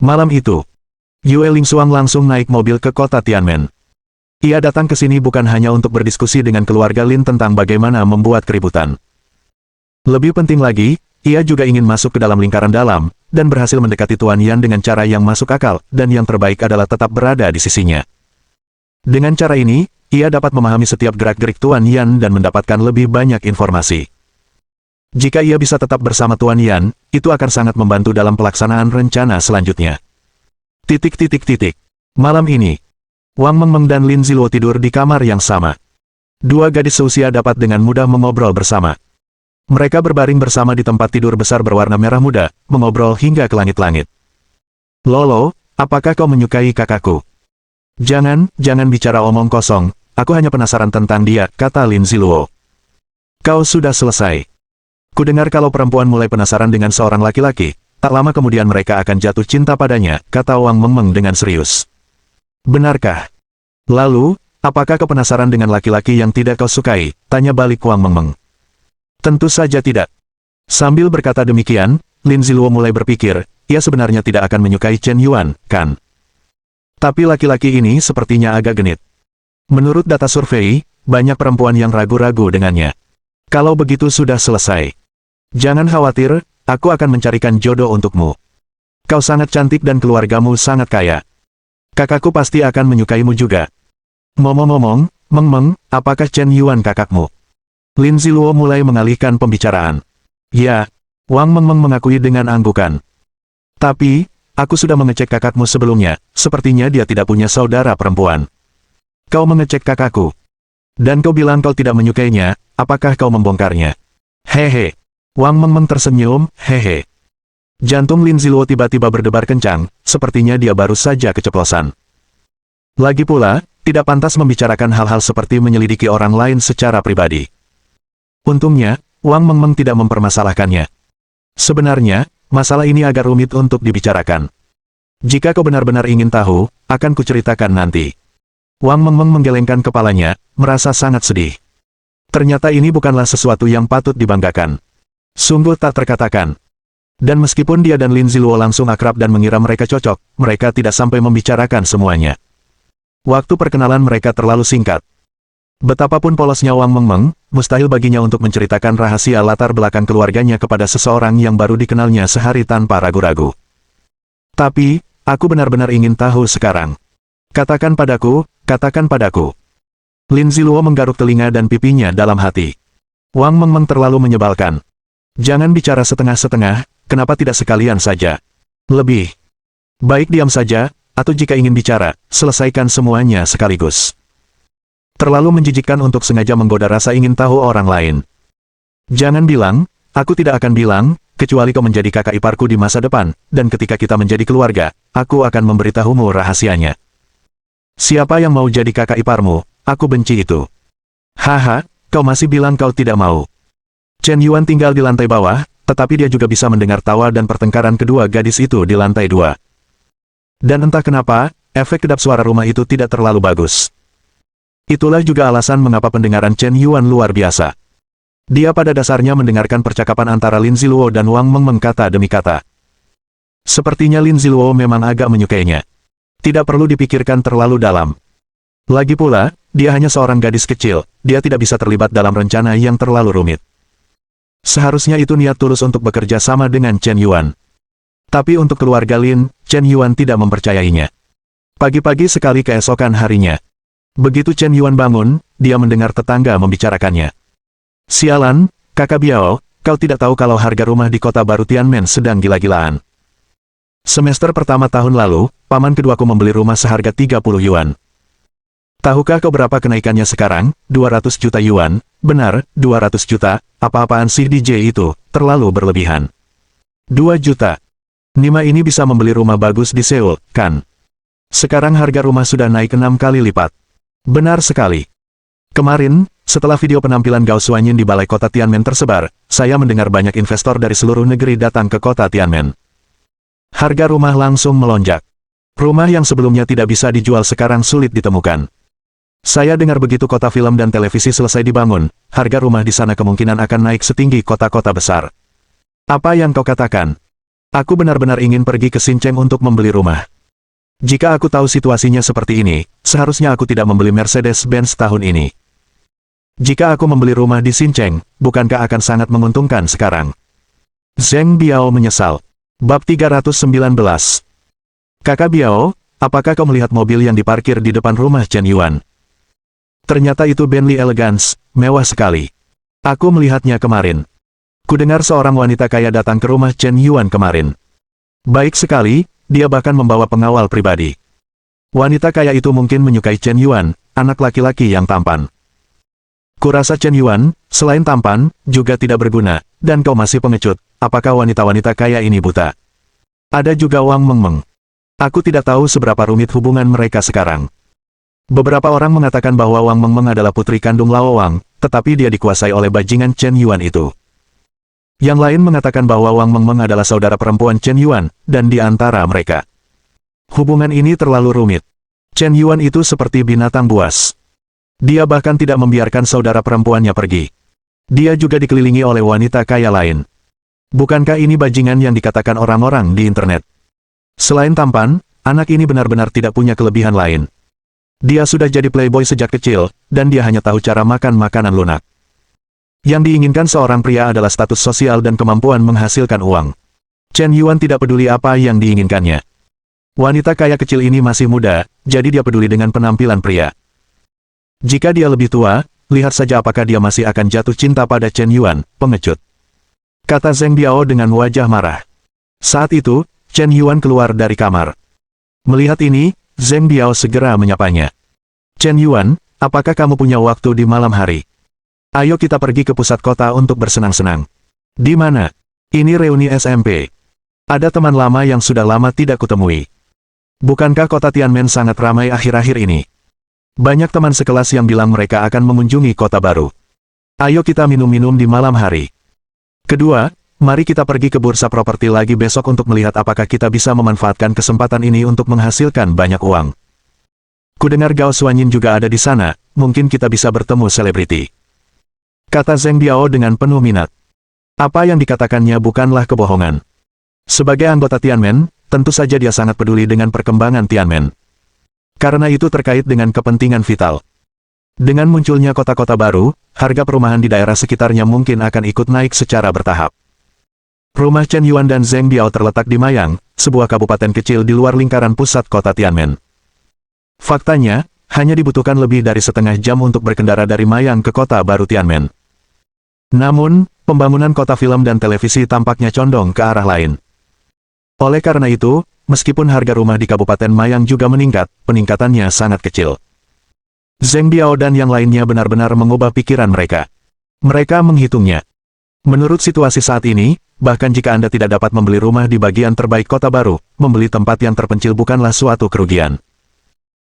Malam itu, Yue Lingsuang langsung naik mobil ke kota Tianmen. Ia datang ke sini bukan hanya untuk berdiskusi dengan keluarga Lin tentang bagaimana membuat keributan. Lebih penting lagi, ia juga ingin masuk ke dalam lingkaran dalam, dan berhasil mendekati Tuan Yan dengan cara yang masuk akal, dan yang terbaik adalah tetap berada di sisinya. Dengan cara ini, ia dapat memahami setiap gerak-gerik Tuan Yan dan mendapatkan lebih banyak informasi. Jika ia bisa tetap bersama Tuan Yan, itu akan sangat membantu dalam pelaksanaan rencana selanjutnya. Malam ini, Wang Mengmeng dan Lin Ziluo tidur di kamar yang sama. Dua gadis seusia dapat dengan mudah mengobrol bersama. Mereka berbaring bersama di tempat tidur besar berwarna merah muda, mengobrol hingga ke langit-langit. Lolo, apakah kau menyukai kakakku? Jangan bicara omong kosong, aku hanya penasaran tentang dia, kata Lin Ziluo. Kau sudah selesai. Kudengar kalau perempuan mulai penasaran dengan seorang laki-laki, tak lama kemudian mereka akan jatuh cinta padanya, kata Wang Mengmeng dengan serius. Benarkah? Lalu, apakah kau penasaran dengan laki-laki yang tidak kau sukai? Tanya balik Wang Mengmeng. Tentu saja tidak. Sambil berkata demikian, Lin Ziluo mulai berpikir, ia sebenarnya tidak akan menyukai Chen Yuan, kan? Tapi laki-laki ini sepertinya agak genit. Menurut data survei, banyak perempuan yang ragu-ragu dengannya. Kalau begitu sudah selesai. Jangan khawatir, aku akan mencarikan jodoh untukmu. Kau sangat cantik dan keluargamu sangat kaya. Kakakku pasti akan menyukaimu juga. Ngomong-ngomong, Meng, apakah Chen Yuan kakakmu? Lin Ziluo mulai mengalihkan pembicaraan. Ya, Wang Meng mengakui dengan anggukan. Tapi, aku sudah mengecek kakakmu sebelumnya, sepertinya dia tidak punya saudara perempuan. Kau mengecek kakakku. Dan kau bilang kau tidak menyukainya, apakah kau membongkarnya? Hehe. Wang Meng tersenyum, hehe. Jantung Lin Ziluo tiba-tiba berdebar kencang, sepertinya dia baru saja keceplosan. Lagi pula, tidak pantas membicarakan hal-hal seperti menyelidiki orang lain secara pribadi. Untungnya, Wang Meng tidak mempermasalahkannya. Sebenarnya, masalah ini agak rumit untuk dibicarakan. Jika kau benar-benar ingin tahu, akan kuceritakan nanti. Wang Meng menggelengkan kepalanya, merasa sangat sedih. Ternyata ini bukanlah sesuatu yang patut dibanggakan. Sungguh tak terkatakan. Dan meskipun dia dan Lin Ziluo langsung akrab dan mengira mereka cocok, mereka tidak sampai membicarakan semuanya. Waktu perkenalan mereka terlalu singkat. Betapapun polosnya Wang Meng, mustahil baginya untuk menceritakan rahasia latar belakang keluarganya kepada seseorang yang baru dikenalnya sehari tanpa ragu-ragu. Tapi, aku benar-benar ingin tahu sekarang. Katakan padaku, katakan padaku. Lin Ziluo menggaruk telinga dan pipinya dalam hati. Wang Meng terlalu menyebalkan. Jangan bicara setengah-setengah, kenapa tidak sekalian saja? Lebih baik diam saja, atau jika ingin bicara, selesaikan semuanya sekaligus. Terlalu menjijikkan untuk sengaja menggoda rasa ingin tahu orang lain. Jangan bilang, aku tidak akan bilang, kecuali kau menjadi kakak iparku di masa depan, dan ketika kita menjadi keluarga, aku akan memberitahumu rahasianya. Siapa yang mau jadi kakak iparmu? Aku benci itu. Haha, kau masih bilang kau tidak mau. Chen Yuan tinggal di lantai bawah, tetapi dia juga bisa mendengar tawa dan pertengkaran kedua gadis itu di lantai 2. Dan entah kenapa, efek kedap suara rumah itu tidak terlalu bagus. Itulah juga alasan mengapa pendengaran Chen Yuan luar biasa. Dia pada dasarnya mendengarkan percakapan antara Lin Ziluo dan Wang Meng kata demi kata. Sepertinya Lin Ziluo memang agak menyukainya. Tidak perlu dipikirkan terlalu dalam. Lagi pula, dia hanya seorang gadis kecil, dia tidak bisa terlibat dalam rencana yang terlalu rumit. Seharusnya itu niat tulus untuk bekerja sama dengan Chen Yuan. Tapi untuk keluarga Lin, Chen Yuan tidak mempercayainya. Pagi-pagi sekali keesokan harinya. Begitu Chen Yuan bangun, dia mendengar tetangga membicarakannya. Sialan, kakak Biao, kau tidak tahu kalau harga rumah di kota baru Tianmen sedang gila-gilaan. Semester pertama tahun lalu, paman keduaku membeli rumah seharga 30 yuan. Tahukah kau berapa kenaikannya sekarang? 200 juta yuan. Benar, 200 juta. Apa-apaan sih DJ itu, terlalu berlebihan. 2 juta. Nima ini bisa membeli rumah bagus di Seoul, kan? Sekarang harga rumah sudah naik 6 kali lipat. Benar sekali. Kemarin, setelah video penampilan Gao Xuanyin di balai kota Tianmen tersebar, saya mendengar banyak investor dari seluruh negeri datang ke kota Tianmen. Harga rumah langsung melonjak. Rumah yang sebelumnya tidak bisa dijual sekarang sulit ditemukan. Saya dengar begitu kota film dan televisi selesai dibangun, harga rumah di sana kemungkinan akan naik setinggi kota-kota besar. Apa yang kau katakan? Aku benar-benar ingin pergi ke Xincheng untuk membeli rumah. Jika aku tahu situasinya seperti ini, seharusnya aku tidak membeli Mercedes-Benz tahun ini. Jika aku membeli rumah di Xincheng, bukankah akan sangat menguntungkan sekarang? Zheng Biao menyesal. Bab 319. Kakak Biao, apakah kau melihat mobil yang diparkir di depan rumah Chen Yuan? Ternyata itu Bentley Elegance, mewah sekali. Aku melihatnya kemarin. Kudengar seorang wanita kaya datang ke rumah Chen Yuan kemarin. Baik sekali, dia bahkan membawa pengawal pribadi. Wanita kaya itu mungkin menyukai Chen Yuan, anak laki-laki yang tampan. Kurasa Chen Yuan, selain tampan, juga tidak berguna, dan kau masih pengecut, apakah wanita-wanita kaya ini buta? Ada juga Wang Meng. Aku tidak tahu seberapa rumit hubungan mereka sekarang. Beberapa orang mengatakan bahwa Wang Meng adalah putri kandung Lao Wang, tetapi dia dikuasai oleh bajingan Chen Yuan itu. Yang lain mengatakan bahwa Wang Meng adalah saudara perempuan Chen Yuan, dan di antara mereka. Hubungan ini terlalu rumit. Chen Yuan itu seperti binatang buas. Dia bahkan tidak membiarkan saudara perempuannya pergi. Dia juga dikelilingi oleh wanita kaya lain. Bukankah ini bajingan yang dikatakan orang-orang di internet? Selain tampan, anak ini benar-benar tidak punya kelebihan lain. Dia sudah jadi playboy sejak kecil, dan dia hanya tahu cara makan makanan lunak. Yang diinginkan seorang pria adalah status sosial dan kemampuan menghasilkan uang. Chen Yuan tidak peduli apa yang diinginkannya. Wanita kaya kecil ini masih muda, jadi dia peduli dengan penampilan pria. Jika dia lebih tua, lihat saja apakah dia masih akan jatuh cinta pada Chen Yuan, pengecut. Kata Zheng Biao dengan wajah marah. Saat itu, Chen Yuan keluar dari kamar. Melihat ini, Zheng Biao segera menyapanya. Chen Yuan, apakah kamu punya waktu di malam hari? Ayo kita pergi ke pusat kota untuk bersenang-senang. Di mana? Ini reuni SMP. Ada teman lama yang sudah lama tidak kutemui. Bukankah kota Tianmen sangat ramai akhir-akhir ini? Banyak teman sekelas yang bilang mereka akan mengunjungi kota baru. Ayo kita minum-minum di malam hari. Kedua, mari kita pergi ke bursa properti lagi besok untuk melihat apakah kita bisa memanfaatkan kesempatan ini untuk menghasilkan banyak uang. Kudengar Gao Xuanyin juga ada di sana, mungkin kita bisa bertemu selebriti. Kata Zheng Biao dengan penuh minat. Apa yang dikatakannya bukanlah kebohongan. Sebagai anggota Tianmen, tentu saja dia sangat peduli dengan perkembangan Tianmen. Karena itu terkait dengan kepentingan vital. Dengan munculnya kota-kota baru, harga perumahan di daerah sekitarnya mungkin akan ikut naik secara bertahap. Rumah Chen Yuan dan Zheng Biao terletak di Mayang, sebuah kabupaten kecil di luar lingkaran pusat kota Tianmen. Faktanya, hanya dibutuhkan lebih dari setengah jam untuk berkendara dari Mayang ke kota baru Tianmen. Namun, pembangunan kota film dan televisi tampaknya condong ke arah lain. Oleh karena itu, meskipun harga rumah di Kabupaten Mayang juga meningkat, peningkatannya sangat kecil. Zheng Biao dan yang lainnya benar-benar mengubah pikiran mereka. Mereka menghitungnya. Menurut situasi saat ini, bahkan jika Anda tidak dapat membeli rumah di bagian terbaik kota baru, membeli tempat yang terpencil bukanlah suatu kerugian.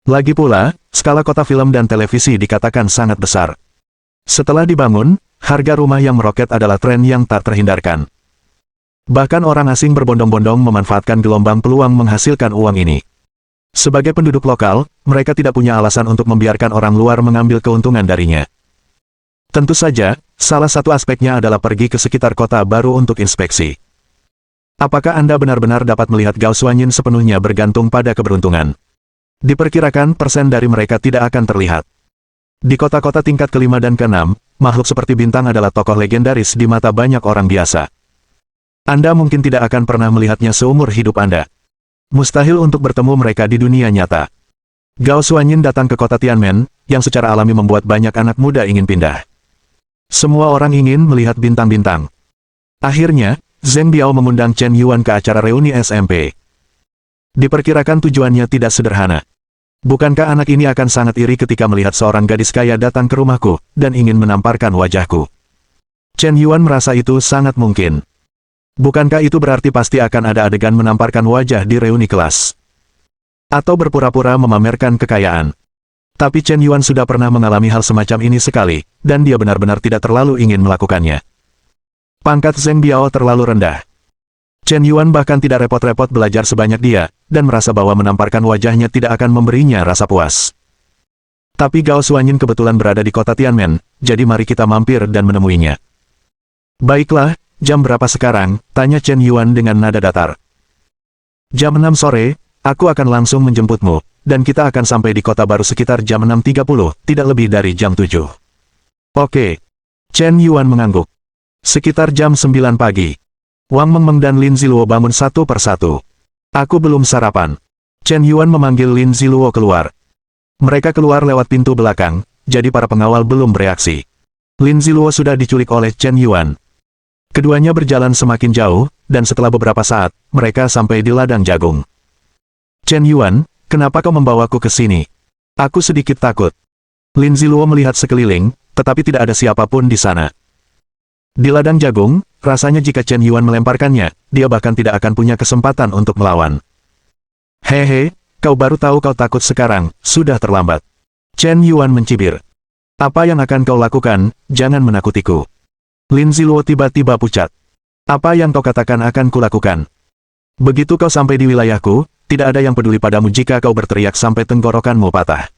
Lagi pula, skala kota film dan televisi dikatakan sangat besar. Setelah dibangun, harga rumah yang meroket adalah tren yang tak terhindarkan. Bahkan orang asing berbondong-bondong memanfaatkan gelombang peluang menghasilkan uang ini. Sebagai penduduk lokal, mereka tidak punya alasan untuk membiarkan orang luar mengambil keuntungan darinya. Tentu saja, salah satu aspeknya adalah pergi ke sekitar kota baru untuk inspeksi. Apakah Anda benar-benar dapat melihat Gao Xuanyin sepenuhnya bergantung pada keberuntungan? Diperkirakan persen dari mereka tidak akan terlihat. Di kota-kota tingkat kelima dan keenam, makhluk seperti bintang adalah tokoh legendaris di mata banyak orang biasa. Anda mungkin tidak akan pernah melihatnya seumur hidup Anda. Mustahil untuk bertemu mereka di dunia nyata. Gao Xuanyin datang ke kota Tianmen, yang secara alami membuat banyak anak muda ingin pindah. Semua orang ingin melihat bintang-bintang. Akhirnya, Zheng Biao mengundang Chen Yuan ke acara reuni SMP. Diperkirakan tujuannya tidak sederhana. Bukankah anak ini akan sangat iri ketika melihat seorang gadis kaya datang ke rumahku, dan ingin menamparkan wajahku? Chen Yuan merasa itu sangat mungkin. Bukankah itu berarti pasti akan ada adegan menamparkan wajah di reuni kelas? Atau berpura-pura memamerkan kekayaan? Tapi Chen Yuan sudah pernah mengalami hal semacam ini sekali, dan dia benar-benar tidak terlalu ingin melakukannya. Pangkat Zheng Biao terlalu rendah. Chen Yuan bahkan tidak repot-repot belajar sebanyak dia, dan merasa bahwa menamparkan wajahnya tidak akan memberinya rasa puas. Tapi Gao Xuanyin kebetulan berada di kota Tianmen, jadi mari kita mampir dan menemuinya. Baiklah, jam berapa sekarang? Tanya Chen Yuan dengan nada datar. Jam 6 sore, aku akan langsung menjemputmu, dan kita akan sampai di kota baru sekitar jam 6.30, tidak lebih dari jam 7. Oke. Chen Yuan mengangguk. Sekitar jam 9 pagi. Wang Mengmeng dan Lin Ziluo bangun satu persatu. Aku belum sarapan. Chen Yuan memanggil Lin Ziluo keluar. Mereka keluar lewat pintu belakang, jadi para pengawal belum bereaksi. Lin Ziluo sudah diculik oleh Chen Yuan. Keduanya berjalan semakin jauh, dan setelah beberapa saat, mereka sampai di ladang jagung. Chen Yuan, kenapa kau membawaku ke sini? Aku sedikit takut. Lin Ziluo melihat sekeliling, tetapi tidak ada siapapun di sana. Di ladang jagung, rasanya jika Chen Yuan melemparkannya, dia bahkan tidak akan punya kesempatan untuk melawan. Hehe, kau baru tahu kau takut sekarang, sudah terlambat. Chen Yuan mencibir. Apa yang akan kau lakukan, jangan menakutiku. Lin Ziluo tiba-tiba pucat. Apa yang kau katakan akan kulakukan? Begitu kau sampai di wilayahku, tidak ada yang peduli padamu jika kau berteriak sampai tenggorokanmu patah.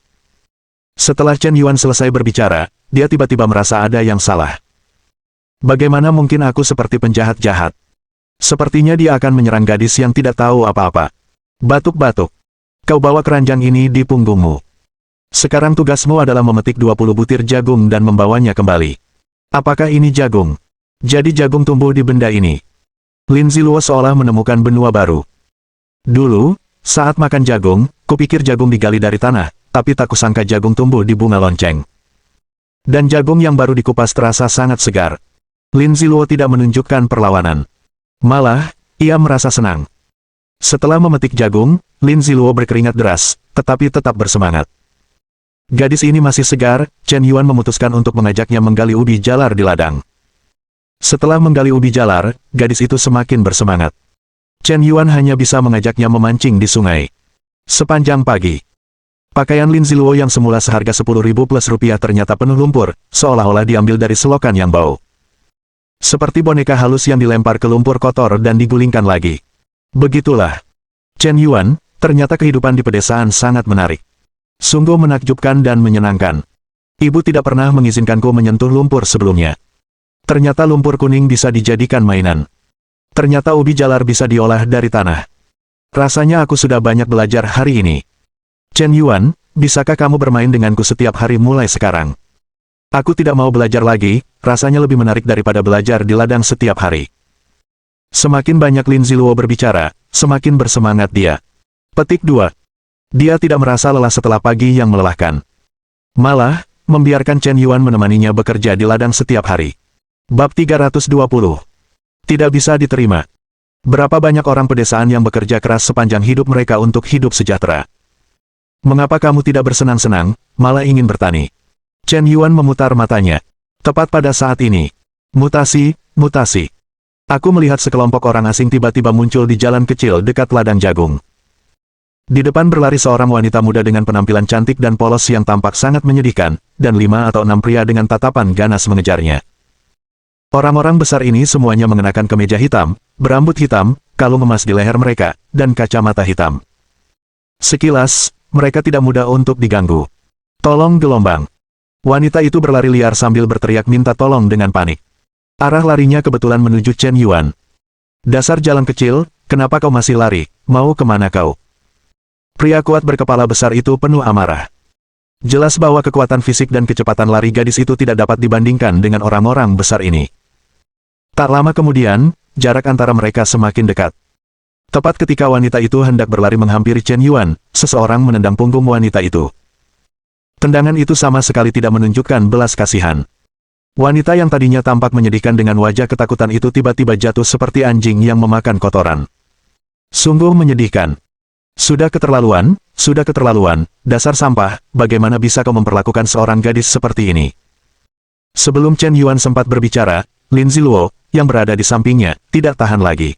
Setelah Chen Yuan selesai berbicara, dia tiba-tiba merasa ada yang salah. Bagaimana mungkin aku seperti penjahat-jahat? Sepertinya dia akan menyerang gadis yang tidak tahu apa-apa. Batuk-batuk. Kau bawa keranjang ini di punggungmu. Sekarang tugasmu adalah memetik 20 butir jagung dan membawanya kembali. Apakah ini jagung? Jadi jagung tumbuh di benda ini. Lin Ziluo seolah menemukan benua baru. Dulu, saat makan jagung, kupikir jagung digali dari tanah, tapi tak kusangka jagung tumbuh di bunga lonceng. Dan jagung yang baru dikupas terasa sangat segar. Lin Ziluo tidak menunjukkan perlawanan. Malah, ia merasa senang. Setelah memetik jagung, Lin Ziluo berkeringat deras, tetapi tetap bersemangat. Gadis ini masih segar, Chen Yuan memutuskan untuk mengajaknya menggali ubi jalar di ladang. Setelah menggali ubi jalar, gadis itu semakin bersemangat. Chen Yuan hanya bisa mengajaknya memancing di sungai. Sepanjang pagi, pakaian Lin Ziluo yang semula seharga 10.000 plus rupiah ternyata penuh lumpur, seolah-olah diambil dari selokan yang bau. Seperti boneka halus yang dilempar ke lumpur kotor dan digulingkan lagi. Begitulah. Chen Yuan, ternyata kehidupan di pedesaan sangat menarik. Sungguh menakjubkan dan menyenangkan. Ibu tidak pernah mengizinkanku menyentuh lumpur sebelumnya. Ternyata lumpur kuning bisa dijadikan mainan. Ternyata ubi jalar bisa diolah dari tanah. Rasanya aku sudah banyak belajar hari ini. Chen Yuan, bisakah kamu bermain denganku setiap hari mulai sekarang? Aku tidak mau belajar lagi, rasanya lebih menarik daripada belajar di ladang setiap hari. Semakin banyak Lin Ziluo berbicara, semakin bersemangat dia. Petik 2. Dia tidak merasa lelah setelah pagi yang melelahkan. Malah, membiarkan Chen Yuan menemaninya bekerja di ladang setiap hari. Bab 320. Tidak bisa diterima. Berapa banyak orang pedesaan yang bekerja keras sepanjang hidup mereka untuk hidup sejahtera. Mengapa kamu tidak bersenang-senang, malah ingin bertani? Chen Yuan memutar matanya. Tepat pada saat ini. Mutasi, mutasi. Aku melihat sekelompok orang asing tiba-tiba muncul di jalan kecil dekat ladang jagung. Di depan berlari seorang wanita muda dengan penampilan cantik dan polos yang tampak sangat menyedihkan, dan 5 atau 6 pria dengan tatapan ganas mengejarnya. Orang-orang besar ini semuanya mengenakan kemeja hitam, berambut hitam, kalung emas di leher mereka, dan kacamata hitam. Sekilas, mereka tidak mudah untuk diganggu. Tolong gelombang. Wanita itu berlari liar sambil berteriak minta tolong dengan panik. Arah larinya kebetulan menuju Chen Yuan. Dasar jalan kecil, kenapa kau masih lari, mau kemana kau? Pria kuat berkepala besar itu penuh amarah. Jelas bahwa kekuatan fisik dan kecepatan lari gadis itu tidak dapat dibandingkan dengan orang-orang besar ini. Tak lama kemudian, jarak antara mereka semakin dekat. Tepat ketika wanita itu hendak berlari menghampiri Chen Yuan, seseorang menendang punggung wanita itu. Tendangan itu sama sekali tidak menunjukkan belas kasihan. Wanita yang tadinya tampak menyedihkan dengan wajah ketakutan itu tiba-tiba jatuh seperti anjing yang memakan kotoran. Sungguh menyedihkan. Sudah keterlaluan, dasar sampah, bagaimana bisa kau memperlakukan seorang gadis seperti ini? Sebelum Chen Yuan sempat berbicara, Lin Ziluo, yang berada di sampingnya, tidak tahan lagi.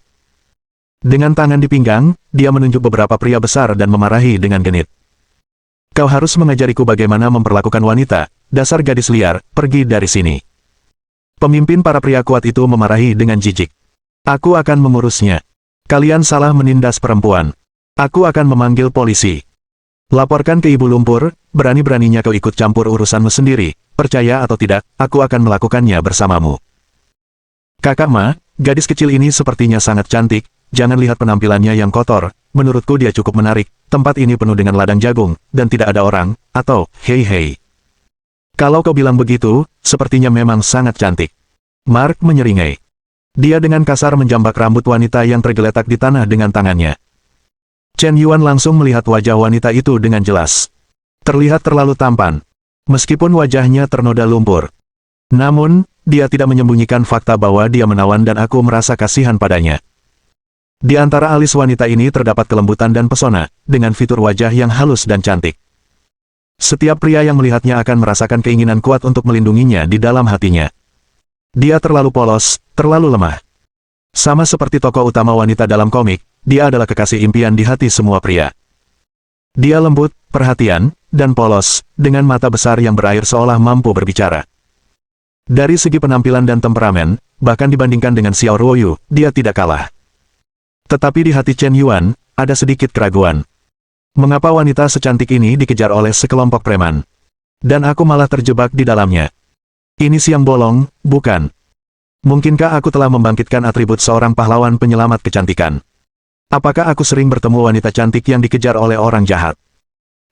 Dengan tangan di pinggang, dia menunjuk beberapa pria besar dan memarahi dengan genit. Kau harus mengajariku bagaimana memperlakukan wanita, dasar gadis liar, pergi dari sini. Pemimpin para pria kuat itu memarahi dengan jijik. Aku akan mengurusnya. Kalian salah menindas perempuan. Aku akan memanggil polisi. Laporkan ke Ibu Lumpur, berani-beraninya kau ikut campur urusanmu sendiri, percaya atau tidak, aku akan melakukannya bersamamu. Kakak Ma, gadis kecil ini sepertinya sangat cantik, jangan lihat penampilannya yang kotor, menurutku dia cukup menarik, tempat ini penuh dengan ladang jagung, dan tidak ada orang, atau, hei. Kalau kau bilang begitu, sepertinya memang sangat cantik. Mark menyeringai. Dia dengan kasar menjambak rambut wanita yang tergeletak di tanah dengan tangannya. Chen Yuan langsung melihat wajah wanita itu dengan jelas. Terlihat terlalu tampan. Meskipun wajahnya ternoda lumpur. Namun, dia tidak menyembunyikan fakta bahwa dia menawan dan aku merasa kasihan padanya. Di antara alis wanita ini terdapat kelembutan dan pesona, dengan fitur wajah yang halus dan cantik. Setiap pria yang melihatnya akan merasakan keinginan kuat untuk melindunginya di dalam hatinya. Dia terlalu polos, terlalu lemah. Sama seperti tokoh utama wanita dalam komik, dia adalah kekasih impian di hati semua pria. Dia lembut, perhatian, dan polos, dengan mata besar yang berair seolah mampu berbicara. Dari segi penampilan dan temperamen, bahkan dibandingkan dengan Xiao Ruoyu, dia tidak kalah. Tetapi di hati Chen Yuan, ada sedikit keraguan. Mengapa wanita secantik ini dikejar oleh sekelompok preman? Dan aku malah terjebak di dalamnya. Ini siang bolong, bukan? Mungkinkah aku telah membangkitkan atribut seorang pahlawan penyelamat kecantikan? Apakah aku sering bertemu wanita cantik yang dikejar oleh orang jahat?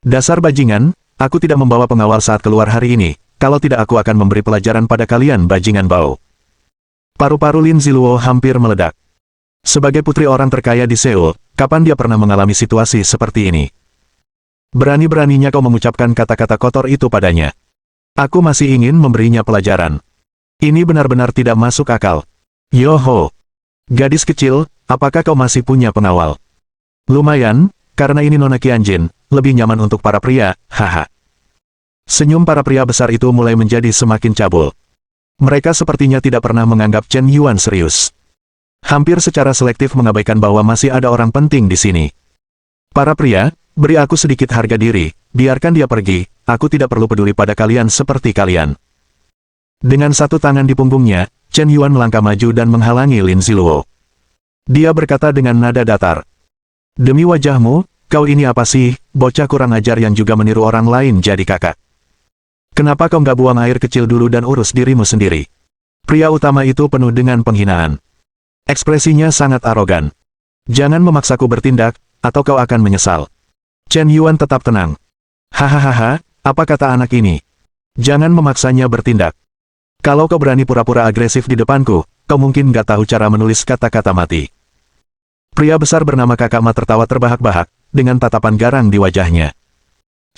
Dasar bajingan, aku tidak membawa pengawal saat keluar hari ini, kalau tidak aku akan memberi pelajaran pada kalian bajingan bau. Paru-paru Lin Ziluo hampir meledak. Sebagai putri orang terkaya di Seoul, kapan dia pernah mengalami situasi seperti ini? Berani-beraninya kau mengucapkan kata-kata kotor itu padanya. Aku masih ingin memberinya pelajaran. Ini benar-benar tidak masuk akal. Yoho! Gadis kecil, apakah kau masih punya pengawal? Lumayan, karena ini Nona Qianjin, lebih nyaman untuk para pria, haha. Senyum para pria besar itu mulai menjadi semakin cabul. Mereka sepertinya tidak pernah menganggap Chen Yuan serius. Hampir secara selektif mengabaikan bahwa masih ada orang penting di sini. Para pria, beri aku sedikit harga diri, biarkan dia pergi, aku tidak perlu peduli pada kalian seperti kalian. Dengan satu tangan di punggungnya, Chen Yuan melangkah maju dan menghalangi Lin Ziluo. Dia berkata dengan nada datar. Demi wajahmu, kau ini apa sih, bocah kurang ajar yang juga meniru orang lain jadi kakak. Kenapa kau nggak buang air kecil dulu dan urus dirimu sendiri? Pria utama itu penuh dengan penghinaan. Ekspresinya sangat arogan. Jangan memaksaku bertindak, atau kau akan menyesal. Chen Yuan tetap tenang. Hahaha, apa kata anak ini? Jangan memaksanya bertindak. Kalau kau berani pura-pura agresif di depanku, kau mungkin nggak tahu cara menulis kata-kata mati. Pria besar bernama Kakak Ma tertawa terbahak-bahak, dengan tatapan garang di wajahnya.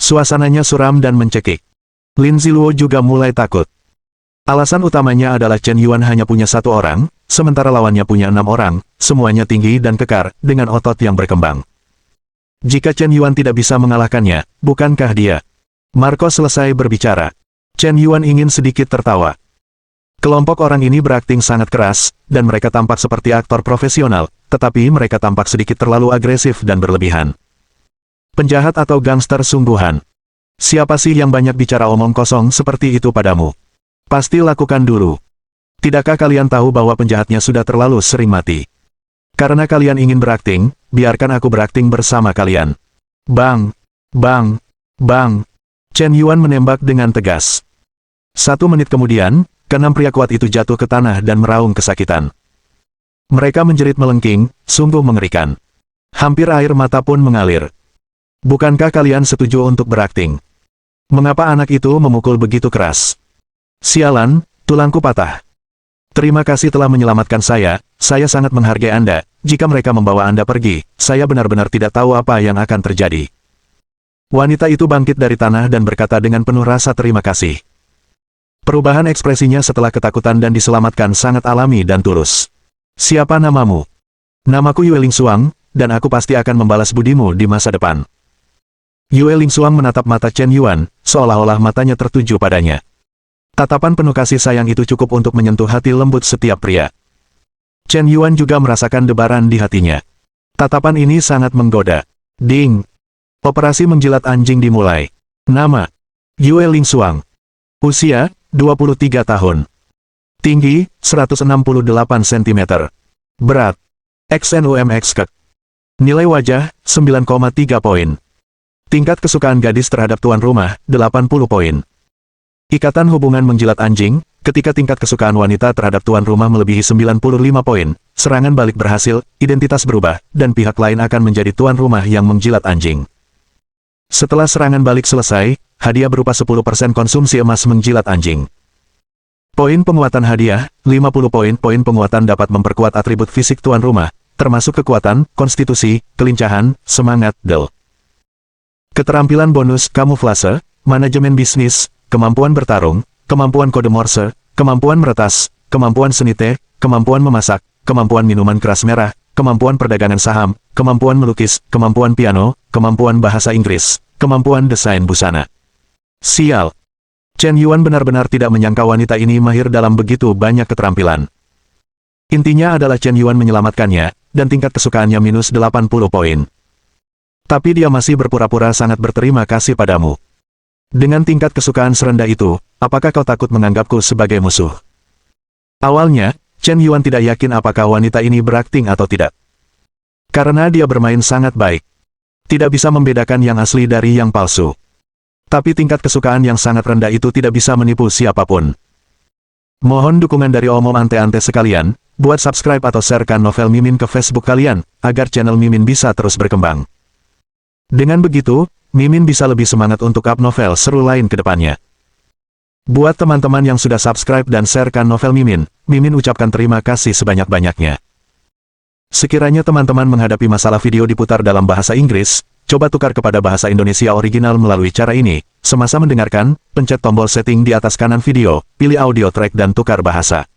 Suasananya suram dan mencekik. Lin Ziluo juga mulai takut. Alasan utamanya adalah Chen Yuan hanya punya satu orang, sementara lawannya punya 6 orang, semuanya tinggi dan kekar, dengan otot yang berkembang. Jika Chen Yuan tidak bisa mengalahkannya, bukankah dia? Marco selesai berbicara. Chen Yuan ingin sedikit tertawa. Kelompok orang ini berakting sangat keras, dan mereka tampak seperti aktor profesional, tetapi mereka tampak sedikit terlalu agresif dan berlebihan. Penjahat atau gangster sungguhan. Siapa sih yang banyak bicara omong kosong seperti itu padamu? Pasti lakukan dulu. Tidakkah kalian tahu bahwa penjahatnya sudah terlalu sering mati? Karena kalian ingin berakting, biarkan aku berakting bersama kalian. Bang! Bang! Bang! Chen Yuan menembak dengan tegas. 1 menit kemudian, keenam pria kuat itu jatuh ke tanah dan meraung kesakitan. Mereka menjerit melengking, sungguh mengerikan. Hampir air mata pun mengalir. Bukankah kalian setuju untuk berakting? Mengapa anak itu memukul begitu keras? Sialan, tulangku patah. Terima kasih telah menyelamatkan saya sangat menghargai Anda. Jika mereka membawa Anda pergi, saya benar-benar tidak tahu apa yang akan terjadi. Wanita itu bangkit dari tanah dan berkata dengan penuh rasa terima kasih. Perubahan ekspresinya setelah ketakutan dan diselamatkan sangat alami dan tulus. Siapa namamu? Namaku Yue Lingsuang, dan aku pasti akan membalas budimu di masa depan. Yue Lingsuang menatap mata Chen Yuan, seolah-olah matanya tertuju padanya. Tatapan penuh kasih sayang itu cukup untuk menyentuh hati lembut setiap pria. Chen Yuan juga merasakan debaran di hatinya. Tatapan ini sangat menggoda. Ding! Operasi menjilat anjing dimulai. Nama: Yue Lingsuang. Usia: 23 tahun. Tinggi: 168 cm. Berat: XNUMX kek. Nilai wajah: 9,3 poin. Tingkat kesukaan gadis terhadap tuan rumah: 80 poin. Ikatan hubungan menjilat anjing: ketika tingkat kesukaan wanita terhadap tuan rumah melebihi 95 poin, serangan balik berhasil, identitas berubah, dan pihak lain akan menjadi tuan rumah yang menjilat anjing. Setelah serangan balik selesai, hadiah berupa 10% konsumsi emas menjilat anjing. Poin penguatan hadiah: 50 poin. Poin penguatan dapat memperkuat atribut fisik tuan rumah, termasuk kekuatan, konstitusi, kelincahan, semangat, del. Keterampilan bonus: kamuflase, manajemen bisnis, kemampuan bertarung, kemampuan kode Morse, kemampuan meretas, kemampuan senite, kemampuan memasak, kemampuan minuman keras merah, kemampuan perdagangan saham, kemampuan melukis, kemampuan piano, kemampuan bahasa Inggris, kemampuan desain busana. Sial! Chen Yuan benar-benar tidak menyangka wanita ini mahir dalam begitu banyak keterampilan. Intinya adalah Chen Yuan menyelamatkannya, dan tingkat kesukaannya minus 80 poin. Tapi dia masih berpura-pura sangat berterima kasih padamu. Dengan tingkat kesukaan serendah itu, apakah kau takut menganggapku sebagai musuh? Awalnya, Chen Yuan tidak yakin apakah wanita ini berakting atau tidak. Karena dia bermain sangat baik. Tidak bisa membedakan yang asli dari yang palsu. Tapi tingkat kesukaan yang sangat rendah itu tidak bisa menipu siapapun. Mohon dukungan dari omom ante-ante sekalian, buat subscribe atau sharekan novel Mimin ke Facebook kalian, agar channel Mimin bisa terus berkembang. Dengan begitu, Mimin bisa lebih semangat untuk up novel seru lain ke depannya. Buat teman-teman yang sudah subscribe dan sharekan novel Mimin, Mimin ucapkan terima kasih sebanyak-banyaknya. Sekiranya teman-teman menghadapi masalah video diputar dalam bahasa Inggris, coba tukar kepada bahasa Indonesia original melalui cara ini. Semasa mendengarkan, pencet tombol setting di atas kanan video, pilih audio track dan tukar bahasa.